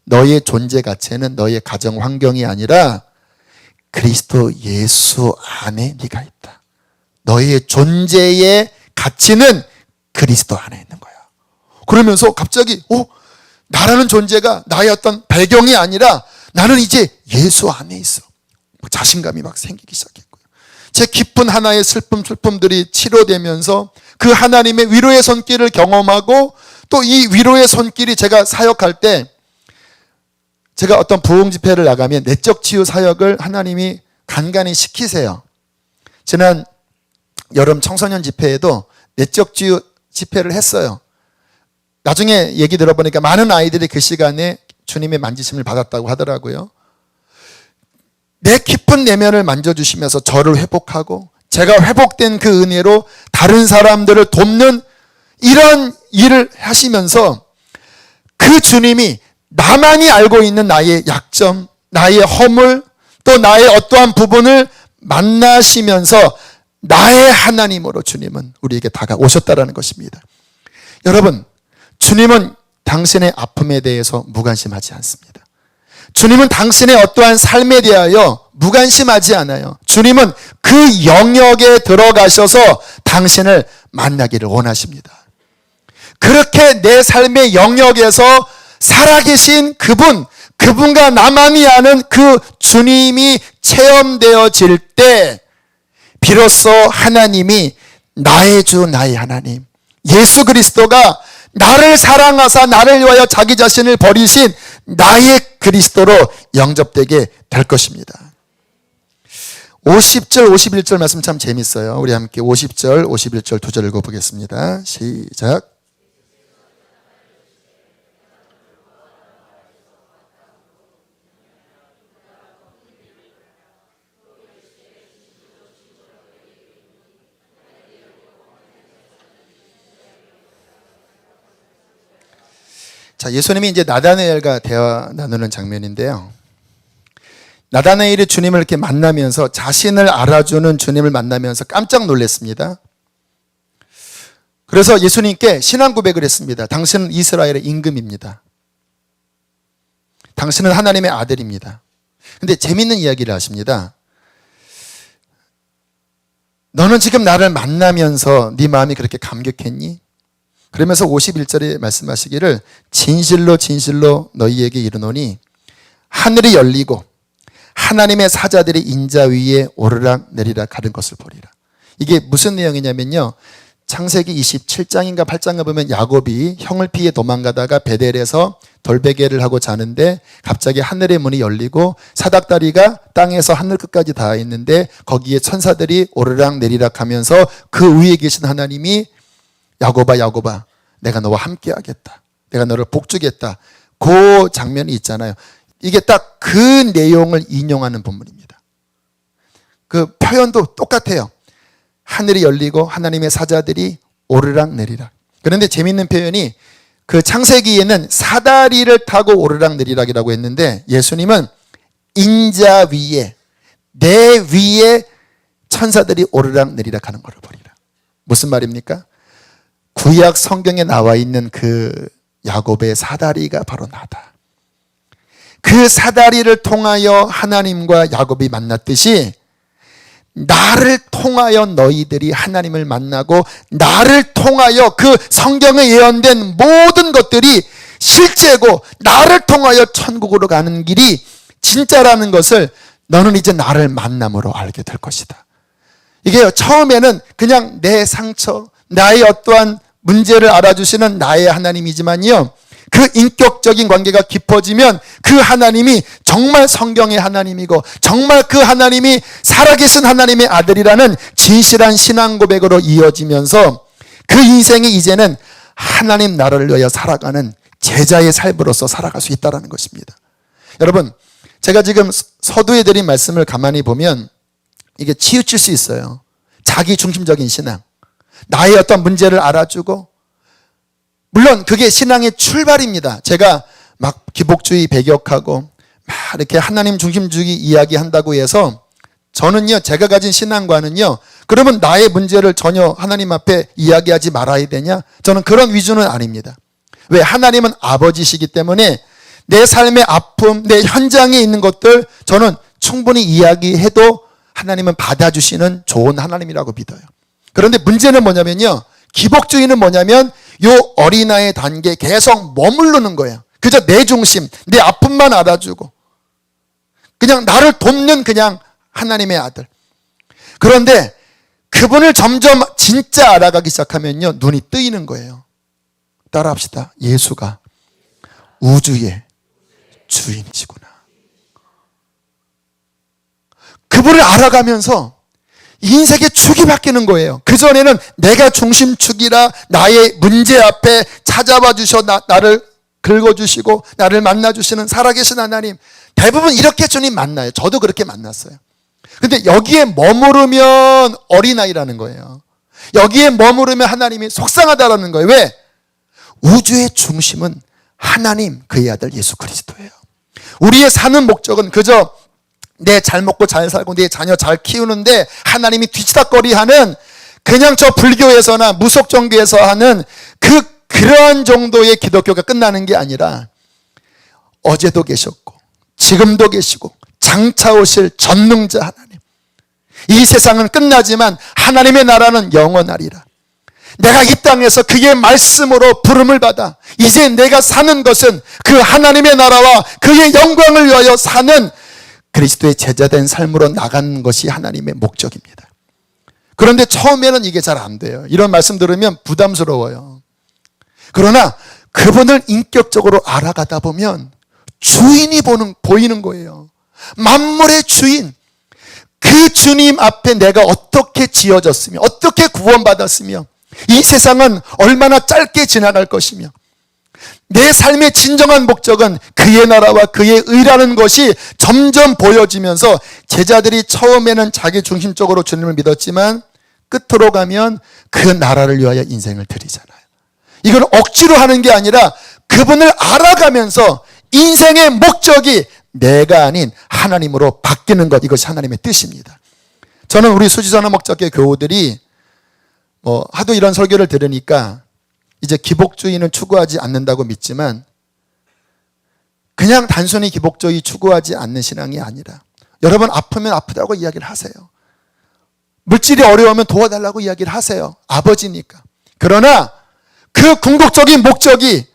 너의 존재 가치는 너의 가정 환경이 아니라 그리스도 예수 안에 네가 있다. 너의 존재의 가치는 그리스도 안에 있는 거야. 그러면서 갑자기 나라는 존재가 나의 어떤 배경이 아니라 나는 이제 예수 안에 있어. 자신감이 막 생기기 시작했고요. 제 깊은 하나의 슬픔들이 치료되면서 그 하나님의 위로의 손길을 경험하고 또 이 위로의 손길이 제가 사역할 때 제가 어떤 부흥 집회를 나가면 내적 치유 사역을 하나님이 간간히 시키세요. 지난 여름 청소년 집회에도 내적 치유 집회를 했어요. 나중에 얘기 들어보니까 많은 아이들이 그 시간에 주님의 만지심을 받았다고 하더라고요. 내 깊은 내면을 만져주시면서 저를 회복하고 제가 회복된 그 은혜로 다른 사람들을 돕는 이런 일을 하시면서 그 주님이 나만이 알고 있는 나의 약점, 나의 허물, 또 나의 어떠한 부분을 만나시면서 나의 하나님으로 주님은 우리에게 다가오셨다라는 것입니다. 여러분, 주님은 당신의 아픔에 대해서 무관심하지 않습니다. 주님은 당신의 어떠한 삶에 대하여 무관심하지 않아요. 주님은 그 영역에 들어가셔서 당신을 만나기를 원하십니다. 그렇게 내 삶의 영역에서 살아계신 그분과 나만이 아는 그 주님이 체험되어질 때 비로소 하나님이 나의 주 나의 하나님 예수 그리스도가 나를 사랑하사 나를 위하여 자기 자신을 버리신 나의 그리스도로 영접되게 될 것입니다. 50절 51절 말씀 참 재밌어요. 우리 함께 50절 51절 두 절 읽어보겠습니다. 시작. 자, 예수님이 이제 나다나엘과 대화 나누는 장면인데요. 나다나엘이 주님을 이렇게 만나면서 자신을 알아주는 주님을 만나면서 깜짝 놀랐습니다. 그래서 예수님께 신앙 고백을 했습니다. 당신은 이스라엘의 임금입니다. 당신은 하나님의 아들입니다. 근데 재밌는 이야기를 하십니다. 너는 지금 나를 만나면서 네 마음이 그렇게 감격했니? 그러면서 51절에 말씀하시기를 진실로 진실로 너희에게 이르노니 하늘이 열리고 하나님의 사자들이 인자 위에 오르락 내리락 하는 것을 보리라. 이게 무슨 내용이냐면요. 창세기 27장인가 8장에 보면 야곱이 형을 피해 도망가다가 베델에서 돌베개를 하고 자는데 갑자기 하늘의 문이 열리고 사닥다리가 땅에서 하늘 끝까지 닿아 있는데 거기에 천사들이 오르락 내리락 하면서 그 위에 계신 하나님이 야곱아 야곱아 내가 너와 함께 하겠다. 내가 너를 복주겠다. 그 장면이 있잖아요. 이게 딱 그 내용을 인용하는 본문입니다. 그 표현도 똑같아요. 하늘이 열리고 하나님의 사자들이 오르락 내리락. 그런데 재밌는 표현이 그 창세기에는 사다리를 타고 오르락 내리락이라고 했는데 예수님은 인자 위에 내 위에 천사들이 오르락 내리락 하는 것을 보리라. 무슨 말입니까? 구약 성경에 나와 있는 그 야곱의 사다리가 바로 나다. 그 사다리를 통하여 하나님과 야곱이 만났듯이 나를 통하여 너희들이 하나님을 만나고 나를 통하여 그 성경에 예언된 모든 것들이 실제고 나를 통하여 천국으로 가는 길이 진짜라는 것을 너는 이제 나를 만남으로 알게 될 것이다. 이게 처음에는 그냥 내 상처, 나의 어떠한 문제를 알아주시는 나의 하나님이지만요, 그 인격적인 관계가 깊어지면 그 하나님이 정말 성경의 하나님이고 정말 그 하나님이 살아계신 하나님의 아들이라는 진실한 신앙 고백으로 이어지면서 그 인생이 이제는 하나님 나라를 위하여 살아가는 제자의 삶으로서 살아갈 수 있다는 것입니다. 여러분, 제가 지금 서두에 드린 말씀을 가만히 보면 이게 치우칠 수 있어요. 자기 중심적인 신앙, 나의 어떤 문제를 알아주고, 물론 그게 신앙의 출발입니다. 제가 막 기복주의 배격하고 막 이렇게 하나님 중심주의 이야기한다고 해서 저는요, 제가 가진 신앙과는요, 그러면 나의 문제를 전혀 하나님 앞에 이야기하지 말아야 되냐? 저는 그런 위주는 아닙니다. 왜? 하나님은 아버지시기 때문에 내 삶의 아픔, 내 현장에 있는 것들 저는 충분히 이야기해도 하나님은 받아주시는 좋은 하나님이라고 믿어요. 그런데 문제는 뭐냐면요, 기복주의는 뭐냐면 요 어린아이의 단계에 계속 머무르는 거예요. 그저 내 중심, 내 아픔만 알아주고 그냥 나를 돕는 그냥 하나님의 아들. 그런데 그분을 점점 진짜 알아가기 시작하면요, 눈이 뜨이는 거예요. 따라합시다. 예수가 우주의 주인이시구나. 그분을 알아가면서 인생의 축이 바뀌는 거예요. 그전에는 내가 중심축이라 나의 문제 앞에 찾아와 주셔 나를 긁어주시고 나를 만나주시는 살아계신 하나님, 대부분 이렇게 주님 만나요. 저도 그렇게 만났어요. 근데 여기에 머무르면 어린아이라는 거예요. 여기에 머무르면 하나님이 속상하다라는 거예요. 왜? 우주의 중심은 하나님, 그의 아들 예수 그리스도예요. 우리의 사는 목적은 그저 내 잘 먹고 잘 살고 내 자녀 잘 키우는데 하나님이 뒤치다거리하는 그냥 저 불교에서나 무속종교에서 하는 그러한 정도의 기독교가 끝나는 게 아니라 어제도 계셨고 지금도 계시고 장차 오실 전능자 하나님, 이 세상은 끝나지만 하나님의 나라는 영원하리라. 내가 이 땅에서 그의 말씀으로 부름을 받아 이제 내가 사는 것은 그 하나님의 나라와 그의 영광을 위하여 사는 그리스도의 제자된 삶으로 나가는 것이 하나님의 목적입니다. 그런데 처음에는 이게 잘 안 돼요. 이런 말씀 들으면 부담스러워요. 그러나 그분을 인격적으로 알아가다 보면 주인이 보이는 거예요. 만물의 주인, 그 주님 앞에 내가 어떻게 지어졌으며 어떻게 구원받았으며 이 세상은 얼마나 짧게 지나갈 것이며 내 삶의 진정한 목적은 그의 나라와 그의 의라는 것이 점점 보여지면서 제자들이 처음에는 자기 중심적으로 주님을 믿었지만 끝으로 가면 그 나라를 위하여 인생을 드리잖아요. 이건 억지로 하는 게 아니라 그분을 알아가면서 인생의 목적이 내가 아닌 하나님으로 바뀌는 것, 이것이 하나님의 뜻입니다. 저는 우리 수지선언 목적회 교우들이 하도 이런 설교를 들으니까 이제 기복주의는 추구하지 않는다고 믿지만 그냥 단순히 기복주의 추구하지 않는 신앙이 아니라 여러분 아프면 아프다고 이야기를 하세요. 물질이 어려우면 도와달라고 이야기를 하세요. 아버지니까. 그러나 그 궁극적인 목적이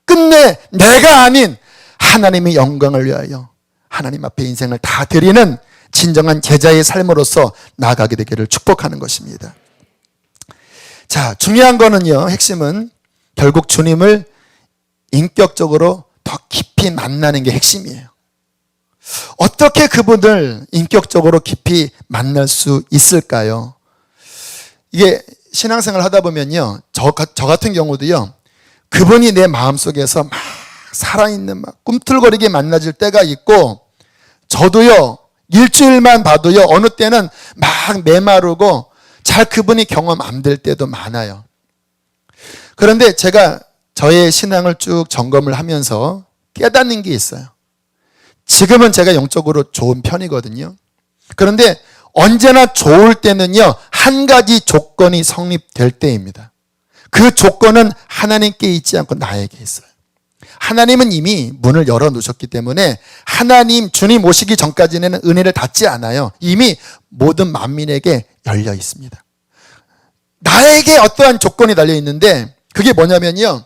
끝내 내가 아닌 하나님의 영광을 위하여 하나님 앞에 인생을 다 드리는 진정한 제자의 삶으로서 나아가게 되기를 축복하는 것입니다. 자, 중요한 거는요, 핵심은 결국 주님을 인격적으로 더 깊이 만나는 게 핵심이에요. 어떻게 그분을 인격적으로 깊이 만날 수 있을까요? 이게 신앙생활 하다 보면요, 저 같은 경우도요, 그분이 내 마음속에서 막 살아있는 막 꿈틀거리게 만나질 때가 있고, 저도요, 일주일만 봐도요, 어느 때는 막 메마르고 잘 그분이 경험 안 될 때도 많아요. 그런데 제가 저의 신앙을 쭉 점검을 하면서 깨닫는 게 있어요. 지금은 제가 영적으로 좋은 편이거든요. 그런데 언제나 좋을 때는요, 한 가지 조건이 성립될 때입니다. 그 조건은 하나님께 있지 않고 나에게 있어요. 하나님은 이미 문을 열어놓으셨기 때문에 하나님, 주님 오시기 전까지는 은혜를 닫지 않아요. 이미 모든 만민에게 열려 있습니다. 나에게 어떠한 조건이 달려 있는데 그게 뭐냐면요,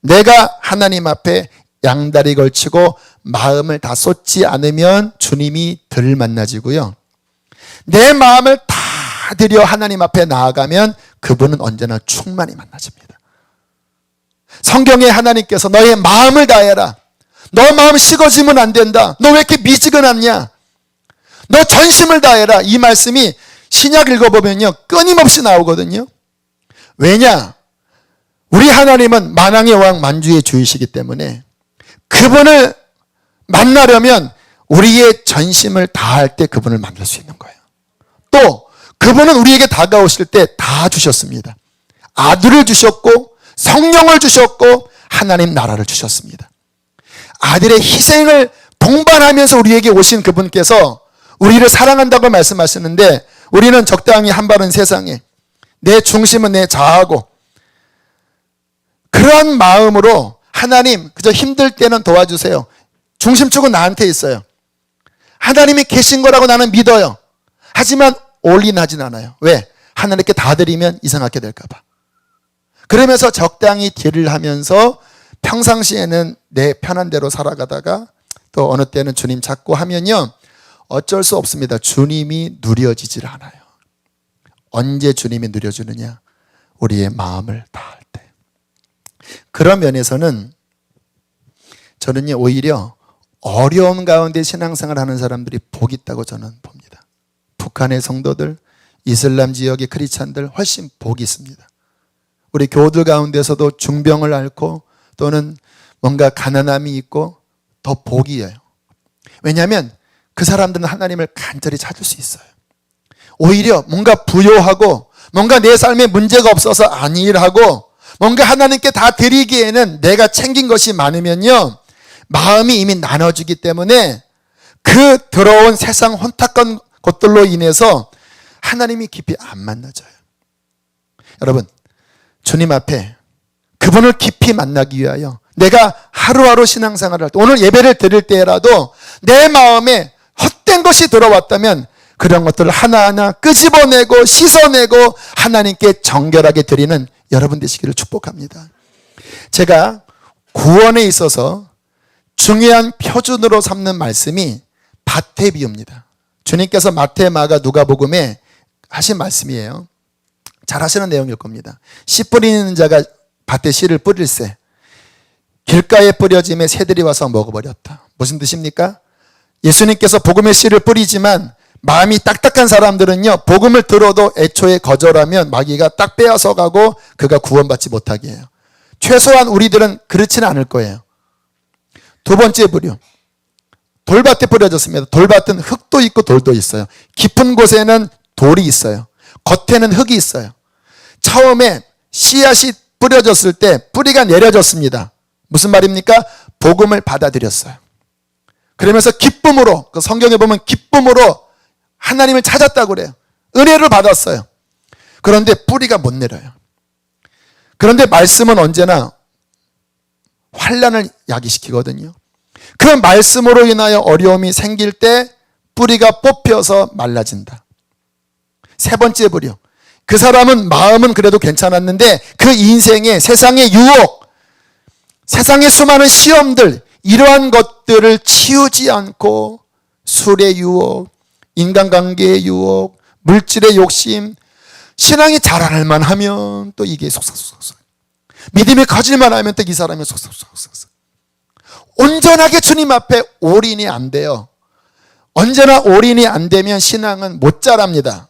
내가 하나님 앞에 양다리 걸치고 마음을 다 쏟지 않으면 주님이 덜 만나지고요, 내 마음을 다 드려 하나님 앞에 나아가면 그분은 언제나 충만히 만나집니다. 성경에 하나님께서 너의 마음을 다해라, 너 마음 식어지면 안 된다, 너 왜 이렇게 미지근하냐, 너 전심을 다해라, 이 말씀이 신약 읽어보면요 끊임없이 나오거든요. 왜냐? 우리 하나님은 만왕의 왕 만주의 주이시기 때문에 그분을 만나려면 우리의 전심을 다할 때 그분을 만날 수 있는 거예요. 또 그분은 우리에게 다가오실 때 다 주셨습니다. 아들을 주셨고 성령을 주셨고 하나님 나라를 주셨습니다. 아들의 희생을 동반하면서 우리에게 오신 그분께서 우리를 사랑한다고 말씀하시는데 우리는 적당히 한 발은 세상에, 내 중심은 내 자아고, 그런 마음으로 하나님 그저 힘들 때는 도와주세요. 중심축은 나한테 있어요. 하나님이 계신 거라고 나는 믿어요. 하지만 올인하진 않아요. 왜? 하나님께 다 드리면 이상하게 될까 봐. 그러면서 적당히 딜을 하면서 평상시에는 내 편한 대로 살아가다가 또 어느 때는 주님 찾고 하면요, 어쩔 수 없습니다. 주님이 누려지질 않아요. 언제 주님이 누려주느냐? 우리의 마음을 다할 때. 그런 면에서는 저는요, 오히려 어려움 가운데 신앙생활 하는 사람들이 복 있다고 저는 봅니다. 북한의 성도들, 이슬람 지역의 크리스찬들 훨씬 복이 있습니다. 우리 교우들 가운데서도 중병을 앓고 또는 뭔가 가난함이 있고 더 복이에요. 왜냐하면 그 사람들은 하나님을 간절히 찾을 수 있어요. 오히려 뭔가 부요하고 뭔가 내 삶에 문제가 없어서 안일하고 뭔가 하나님께 다 드리기에는 내가 챙긴 것이 많으면요, 마음이 이미 나눠지기 때문에 그 더러운 세상 혼탁한 것들로 인해서 하나님이 깊이 안 만나져요. 여러분, 주님 앞에 그분을 깊이 만나기 위하여 내가 하루하루 신앙생활을 할 때, 오늘 예배를 드릴 때라도 내 마음에 헛된 것이 들어왔다면 그런 것들을 하나하나 끄집어내고 씻어내고 하나님께 정결하게 드리는 여러분 되시기를 축복합니다. 제가 구원에 있어서 중요한 표준으로 삼는 말씀이 밭의 비유입니다. 주님께서 마태, 마가, 누가복음에 하신 말씀이에요. 잘 하시는 내용일 겁니다. 씨 뿌리는 자가 밭에 씨를 뿌릴새 길가에 뿌려짐에 새들이 와서 먹어버렸다. 무슨 뜻입니까? 예수님께서 복음의 씨를 뿌리지만 마음이 딱딱한 사람들은요, 복음을 들어도 애초에 거절하면 마귀가 딱 빼앗아 가고 그가 구원받지 못하게 해요. 최소한 우리들은 그렇지는 않을 거예요. 두 번째 부류, 돌밭에 뿌려졌습니다. 돌밭은 흙도 있고 돌도 있어요. 깊은 곳에는 돌이 있어요. 겉에는 흙이 있어요. 처음에 씨앗이 뿌려졌을 때 뿌리가 내려졌습니다. 무슨 말입니까? 복음을 받아들였어요. 그러면서 기쁨으로, 그 성경에 보면 기쁨으로 하나님을 찾았다고 그래요. 은혜를 받았어요. 그런데 뿌리가 못 내려요. 그런데 말씀은 언제나 환난을 야기시키거든요. 그 말씀으로 인하여 어려움이 생길 때 뿌리가 뽑혀서 말라진다. 세 번째 부류, 그 사람은 마음은 그래도 괜찮았는데 그 인생에 세상의 유혹, 세상의 수많은 시험들, 이러한 것들을 치우지 않고 술의 유혹, 인간관계의 유혹, 물질의 욕심, 신앙이 자라날 만하면 또 이게 속삭속삭, 믿음이 커질만 하면 또 이 사람이 속삭속삭, 온전하게 주님 앞에 올인이 안 돼요. 언제나 올인이 안 되면 신앙은 못 자랍니다.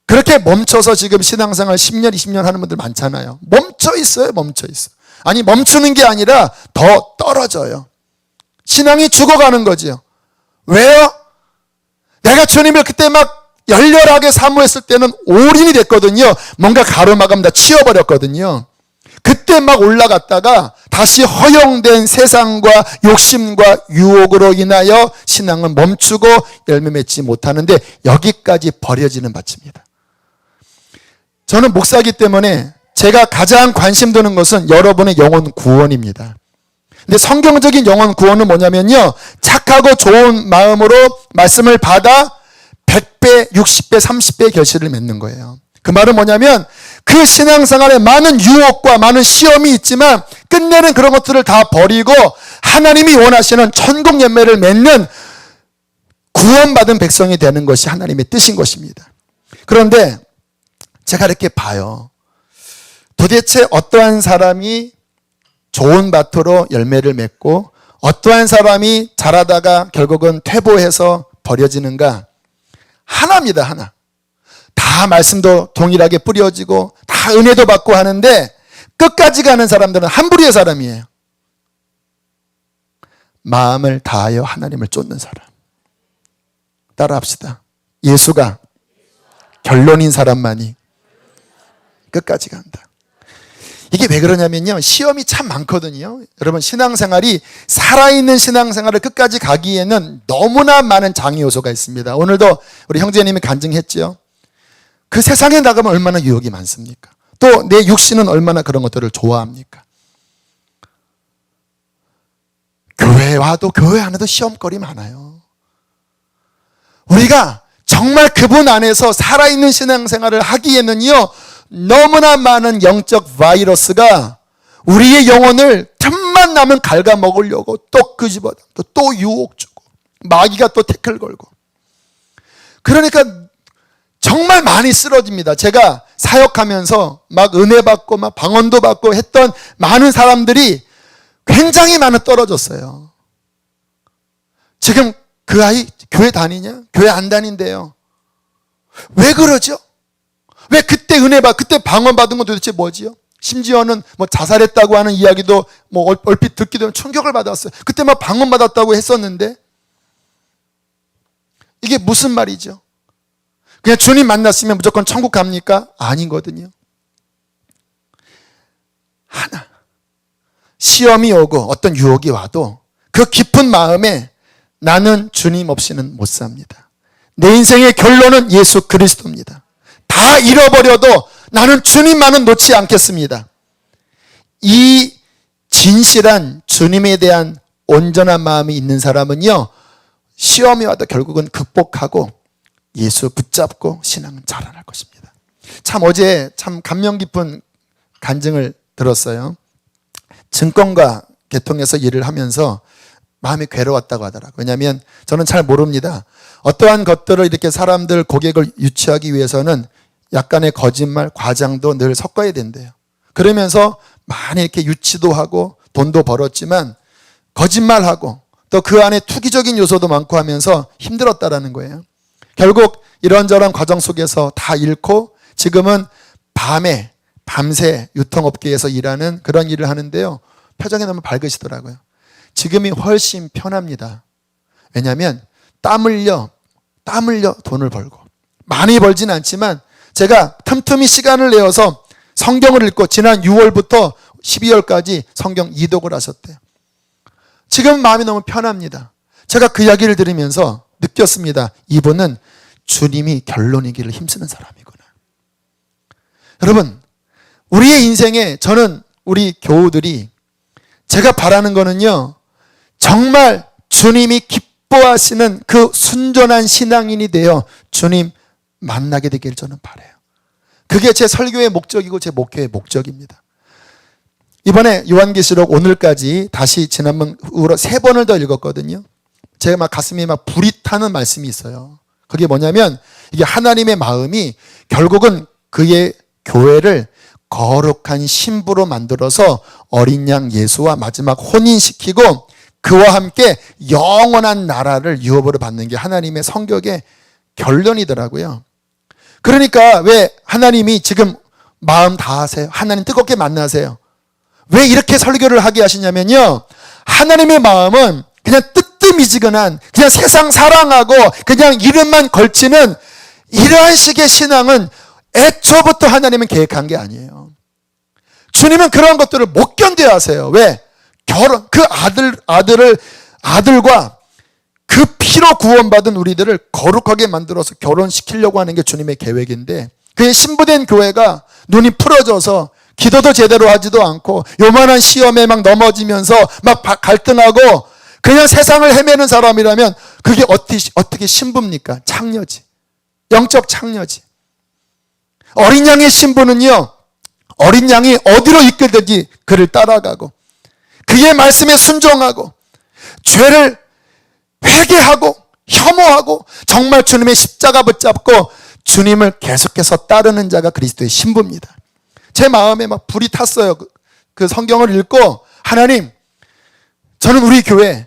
그렇게 멈춰서 지금 신앙생활 10년, 20년 하는 분들 많잖아요. 멈춰 있어요. 아니, 멈추는 게 아니라 더 떨어져요. 신앙이 죽어가는 거죠. 왜요? 내가 주님을 그때 막 열렬하게 사모했을 때는 올인이 됐거든요. 뭔가 가로막으면 다 치워버렸거든요. 그때 막 올라갔다가 다시 허용된 세상과 욕심과 유혹으로 인하여 신앙은 멈추고 열매 맺지 못하는데 여기까지 버려지는 밭입니다. 저는 목사이기 때문에 제가 가장 관심 두는 것은 여러분의 영혼 구원입니다. 근데 성경적인 영혼 구원은 뭐냐면요, 착하고 좋은 마음으로 말씀을 받아 100배, 60배, 30배의 결실을 맺는 거예요. 그 말은 뭐냐면 그 신앙생활에 많은 유혹과 많은 시험이 있지만 끝내는 그런 것들을 다 버리고 하나님이 원하시는 천국 열매를 맺는 구원받은 백성이 되는 것이 하나님의 뜻인 것입니다. 그런데 제가 이렇게 봐요. 도대체 어떠한 사람이 좋은 밭으로 열매를 맺고 어떠한 사람이 자라다가 결국은 퇴보해서 버려지는가? 하나입니다. 하나. 다 말씀도 동일하게 뿌려지고 다 은혜도 받고 하는데 끝까지 가는 사람들은 한 부류의 사람이에요. 마음을 다하여 하나님을 쫓는 사람. 따라합시다. 예수가 결론인 사람만이 끝까지 간다. 이게 왜 그러냐면요, 시험이 참 많거든요. 여러분, 신앙생활이 살아있는 신앙생활을 끝까지 가기에는 너무나 많은 장애 요소가 있습니다. 오늘도 우리 형제님이 간증했죠. 그 세상에 나가면 얼마나 유혹이 많습니까? 또 내 육신은 얼마나 그런 것들을 좋아합니까? 교회 와도 교회 안에도 시험거리 많아요. 우리가 정말 그분 안에서 살아있는 신앙생활을 하기에는요, 너무나 많은 영적 바이러스가 우리의 영혼을 틈만 나면 갉아먹으려고 또 끄집어담고 또 유혹 주고 마귀가 또 태클 걸고, 그러니까 정말 많이 쓰러집니다. 제가 사역하면서 막 은혜 받고 막 방언도 받고 했던 많은 사람들이 굉장히 많이 떨어졌어요. 지금 그 아이 교회 다니냐? 교회 안 다닌대요. 왜 그러죠? 왜 그때 은혜 받, 그때 방언 받은 건 도대체 뭐지요? 심지어는 뭐 자살했다고 하는 이야기도 뭐 얼핏 듣기도 하면 충격을 받았어요. 그때 막 방언 받았다고 했었는데, 이게 무슨 말이죠? 그냥 주님 만났으면 무조건 천국 갑니까? 아니거든요. 하나, 시험이 오고 어떤 유혹이 와도 그 깊은 마음에 나는 주님 없이는 못 삽니다. 내 인생의 결론은 예수 그리스도입니다. 다 잃어버려도 나는 주님만은 놓지 않겠습니다. 이 진실한 주님에 대한 온전한 마음이 있는 사람은요, 시험이 와도 결국은 극복하고 예수 붙잡고 신앙은 자라날 것입니다. 참 어제 참 감명 깊은 간증을 들었어요. 증권가 계통에서 일을 하면서 마음이 괴로웠다고 하더라고요. 왜냐하면 저는 잘 모릅니다. 어떠한 것들을 이렇게 사람들 고객을 유치하기 위해서는 약간의 거짓말, 과장도 늘 섞어야 된대요. 그러면서 많이 이렇게 유치도 하고 돈도 벌었지만 거짓말하고 또 그 안에 투기적인 요소도 많고 하면서 힘들었다라는 거예요. 결국 이런저런 과정 속에서 다 잃고 지금은 밤새 유통업계에서 일하는 그런 일을 하는데요, 표정이 너무 밝으시더라고요. 지금이 훨씬 편합니다. 왜냐하면 땀 흘려 돈을 벌고, 많이 벌진 않지만 제가 틈틈이 시간을 내어서 성경을 읽고 지난 6월부터 12월까지 성경 2독을 하셨대요. 지금 마음이 너무 편합니다. 제가 그 이야기를 들으면서 느꼈습니다. 이분은 주님이 결론이기를 힘쓰는 사람이구나. 여러분, 우리의 인생에 저는 우리 교우들이 제가 바라는 거는요, 정말 주님이 기뻐하시는 그 순전한 신앙인이 되어 주님 만나게 되길 저는 바라요. 그게 제 설교의 목적이고 제 목회의 목적입니다. 이번에 요한계시록 오늘까지 다시 지난번 후로 3번을 더 읽었거든요. 제가 막 가슴이 막 불이 타는 말씀이 있어요. 그게 뭐냐면, 이게 하나님의 마음이 결국은 그의 교회를 거룩한 신부로 만들어서 어린 양 예수와 마지막 혼인시키고 그와 함께 영원한 나라를 유업으로 받는 게 하나님의 성격의 결론이더라고요. 그러니까 왜 하나님이 지금 마음 다하세요? 하나님 뜨겁게 만나세요. 왜 이렇게 설교를 하게 하시냐면요, 하나님의 마음은 그냥 뜨뜻미지근한, 그냥 세상 사랑하고 그냥 이름만 걸치는 이러한 식의 신앙은 애초부터 하나님은 계획한 게 아니에요. 주님은 그런 것들을 못 견뎌야 하세요. 왜? 그 아들과 그 피로 구원받은 우리들을 거룩하게 만들어서 결혼시키려고 하는 게 주님의 계획인데, 그의 신부된 교회가 눈이 풀어져서 기도도 제대로 하지도 않고 요만한 시험에 막 넘어지면서 막 갈등하고 그냥 세상을 헤매는 사람이라면 그게 어떻게 신부입니까? 창녀지. 영적 창녀지. 어린 양의 신부는요, 어린 양이 어디로 이끌든지 그를 따라가고 그의 말씀에 순종하고 죄를 회개하고 혐오하고 정말 주님의 십자가 붙잡고 주님을 계속해서 따르는 자가 그리스도의 신부입니다. 제 마음에 막 불이 탔어요. 그 성경을 읽고, 하나님, 저는 우리 교회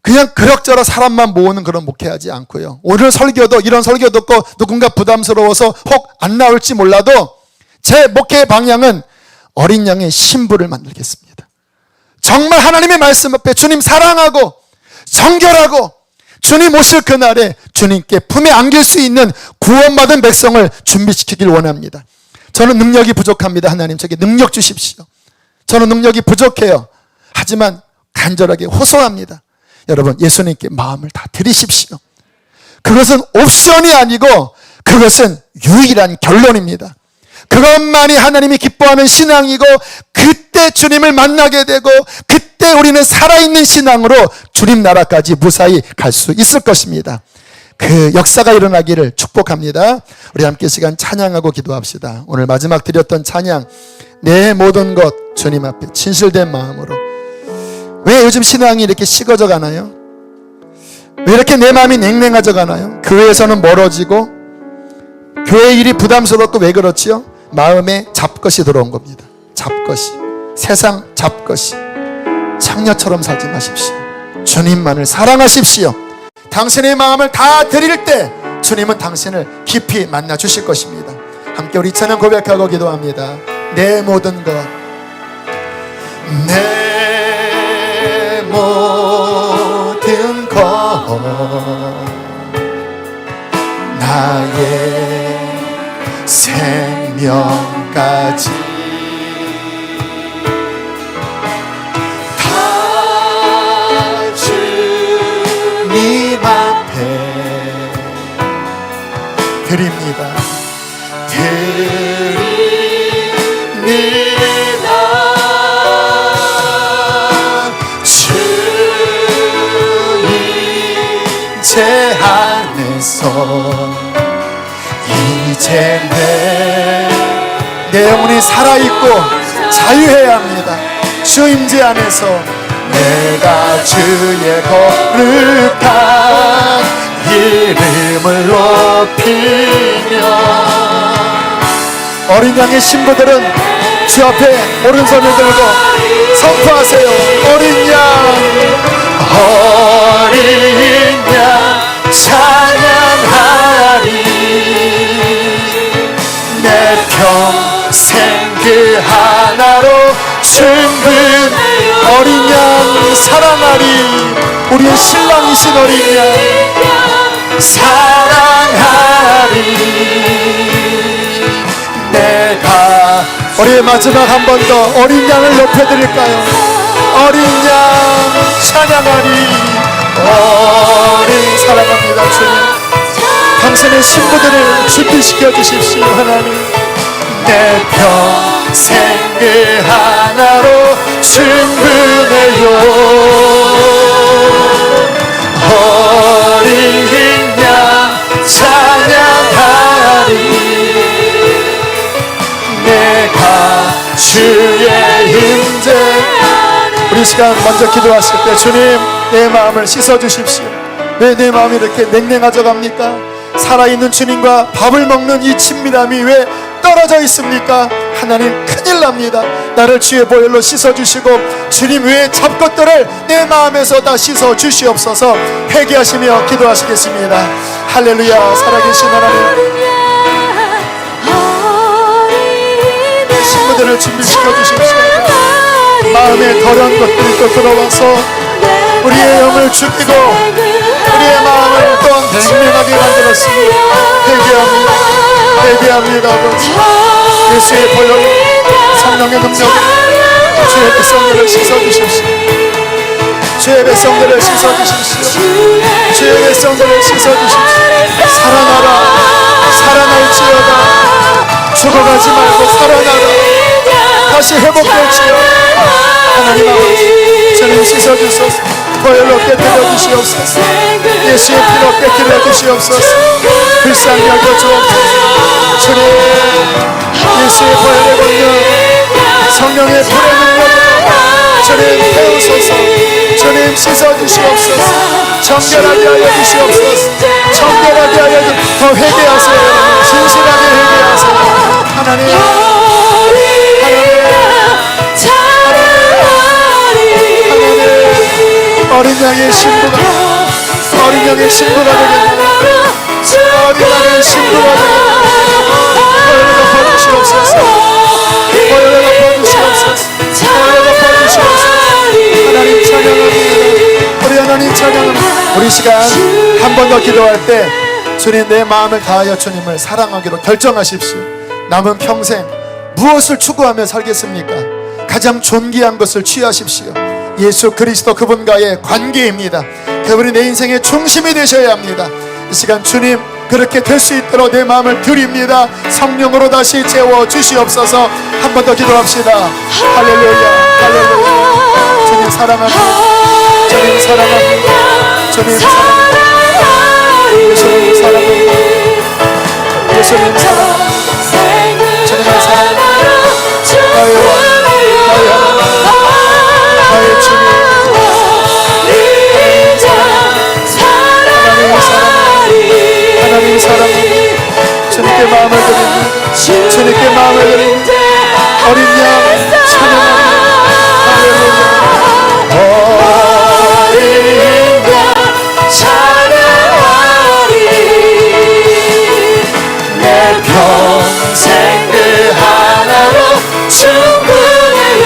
그냥 그럭저럭 사람만 모으는 그런 목회하지 않고요, 오늘 설교도 이런 설교 듣고 누군가 부담스러워서 혹 안 나올지 몰라도 제 목회의 방향은 어린 양의 신부를 만들겠습니다. 정말 하나님의 말씀 앞에 주님 사랑하고 정결하고 주님 오실 그날에 주님께 품에 안길 수 있는 구원받은 백성을 준비시키길 원합니다. 저는 능력이 부족합니다. 하나님 저에게 능력 주십시오. 저는 능력이 부족해요. 하지만 간절하게 호소합니다. 여러분 예수님께 마음을 다 드리십시오. 그것은 옵션이 아니고 그것은 유일한 결론입니다. 그것만이 하나님이 기뻐하는 신앙이고 그때 주님을 만나게 되고 그때 우리는 살아있는 신앙으로 주님 나라까지 무사히 갈 수 있을 것입니다. 그 역사가 일어나기를 축복합니다. 우리 함께 시간 찬양하고 기도합시다. 오늘 마지막 드렸던 찬양 내 모든 것 주님 앞에 진실된 마음으로. 왜 요즘 신앙이 이렇게 식어져 가나요? 왜 이렇게 내 마음이 냉랭해져 가나요? 교회에서는 멀어지고 교회 일이 부담스럽고 왜 그렇지요? 마음에 잡것이 들어온 겁니다. 잡것이, 세상 잡것이. 창녀처럼 살지 마십시오. 주님만을 사랑하십시오. 당신의 마음을 다 드릴 때 주님은 당신을 깊이 만나 주실 것입니다. 함께 우리 찬양 고백하고 기도합니다. 내 모든 것, 내 모든 것, 나의 생명까지 다 주님 앞에 드립니다. 드립니다. 주님 제 안에서 이제 내 영혼이 살아있고 자유해야 합니다. 주 임재 안에서 내가 주의 거룩한 이름을 높이며. 어린 양의 신부들은 주 앞에 오른손을 들고 선포하세요. 어린 양, 어린 양 찬양하리. 내 평생 그 하나로 충분해. 어린 양 사랑하리. 우리의 신랑이신 어린 양 사랑하리. 내가 우리의 마지막 한 번 더 어린 양을 높여드릴까요? 어린 양 찬양하리. 어린 사랑합니다. 주님 당신의 신부들을 준비시켜 주십시오. 하나님 내 평생 그 하나로 충분해요. 어린 양 찬양하리. 내가 주의 임재. 우리 시간 먼저 기도하실 때 주님 내 마음을 씻어주십시오. 왜 내 마음이 이렇게 냉랭해져 갑니까? 살아있는 주님과 밥을 먹는 이 친밀함이 왜 떨어져 있습니까? 하나님 큰일 납니다. 나를 주의 보혈로 씻어주시고 주님 외의 잡것들을 내 마음에서 다 씻어주시옵소서. 회개하시며 기도하시겠습니다. 할렐루야. 살아계신 하나님 친구들을 준비시켜 주십시오. 마음에 더러운 것들도 들어와서 우리의 영을 죽이고 우리의 마음을 또한 냉랭하게 만들었습니다. 회개합니다. 회개합니다. 아버지 예수의 보혈로 성령의 능력으로 주의 백성들을 씻어주십시오. 주의 백성들을 씻어주십시오. 주의 백성들을 씻어주십시오. 살아나라. 살아날지어다. 죽어가지 말고 살아나라. 다시 회복될지어다. 하나님 아버지 저는 씻어주소서. 보혈로 깨뜨려 주시옵소서. 예수의 피로 깨뜨려 주시옵소서. 불쌍히 여겨 주옵소서. 주님 예수의 보혈의 권능 성령의 불의 능력으로 주님 태우소서. 주님 씻어주시옵소서. 정결하게 하여 주시옵소서. 정결하게 하여 더 회개하세요. 진실하게 회개하세요. 하나님 어린 양의 신부가 어린 양의 신부가 되겠다. 어린 양의 신부가 되겠다. 보혈로 덮어주시옵소서. 보혈로 덮어주시옵소서. 보혈로 덮어주시옵소서. 하나님 찬양합니다. 우리 하나님 찬양합니다. 우리 시간 한 번 더 기도할 때 주님 내 마음을 다하여 주님을 사랑하기로 결정하십시오. 남은 평생 무엇을 추구하며 살겠습니까? 가장 존귀한 것을 취하십시오. 예수 그리스도 그분과의 관계입니다. 그분이 내 인생의 중심이 되셔야 합니다. 이 시간 주님 그렇게 될 수 있도록 내 마음을 드립니다. 성령으로 다시 채워주시옵소서. 한 번 더 기도합시다. 할렐루야, 할렐루야. 주님 사랑합니다. 주님 사랑합니다. 주님 사랑합니다. 예수님 사랑합니다. 예수님 사랑합니다. 주님을 사랑합니다. 나의 왕, 나의 하나님, 나의 주님, 하나님 사랑합니다. 주님께 마음을 드립니다. 주님께 마음을 드립니다. 어린 양 찬양합니다. 할렐루야. 어린 양 찬양하리. 내 평생 그 하나로 충분해요.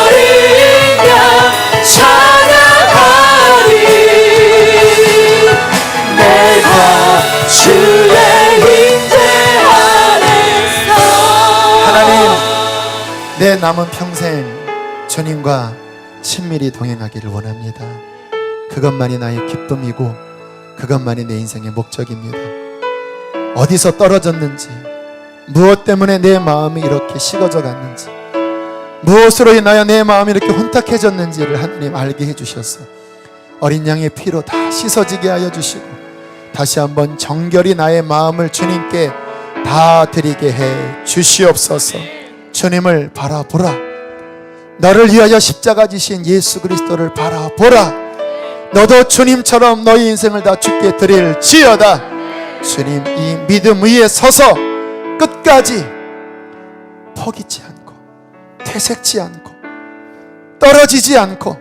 어린 양 찬양하리. 내가 주의 임재 안에서. 하나님, 내 남은 평생 주님과 친밀히 동행하기를 원합니다. 그것만이 나의 기쁨이고 그것만이 내 인생의 목적입니다. 어디서 떨어졌는지, 무엇 때문에 내 마음이 이렇게 식어져 갔는지, 무엇으로 인하여 내 마음이 이렇게 혼탁해졌는지를 하나님 알게 해주셔서 어린 양의 피로 다 씻어지게 하여 주시고 다시 한번 정결히 나의 마음을 주님께 다 드리게 해 주시옵소서. 주님을 바라보라. 너를 위하여 십자가 지신 예수 그리스도를 바라보라. 너도 주님처럼 너의 인생을 다 주께 드릴지어다. 주님, 이 믿음 위에 서서 끝까지 포기치 않고 퇴색치 않고 떨어지지 않고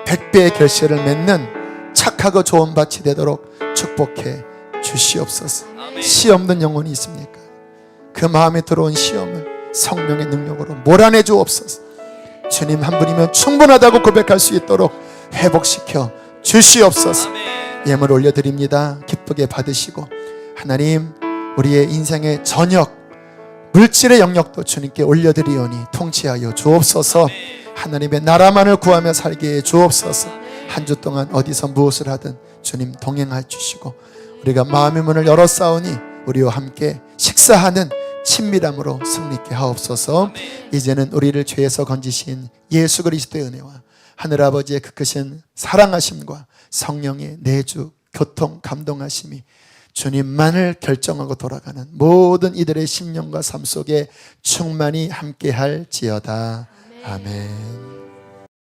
100배의 결실을 맺는 착하고 좋은 밭이 되도록 축복해 주시옵소서. 시 없는 영혼이 있습니까? 그 마음에 들어온 시험을 성령의 능력으로 몰아내 주옵소서. 주님 한 분이면 충분하다고 고백할 수 있도록 회복시켜 주시옵소서. 예물 올려드립니다. 기쁘게 받으시고 하나님, 우리의 인생의 전역 물질의 영역도 주님께 올려드리오니 통치하여 주옵소서. 하나님의 나라만을 구하며 살게 해 주옵소서. 한 주 동안 어디서 무엇을 하든 주님 동행해 주시고 우리가 마음의 문을 열어 싸우니 우리와 함께 식사하는 친밀함으로 승리케 하옵소서. 이제는 우리를 죄에서 건지신 예수 그리스도의 은혜와 하늘아버지의 그 크신 사랑하심과 성령의 내주 교통 감동하심이 주님만을 결정하고 돌아가는 모든 이들의 심령과 삶 속에 충만히 함께할지어다. 아멘.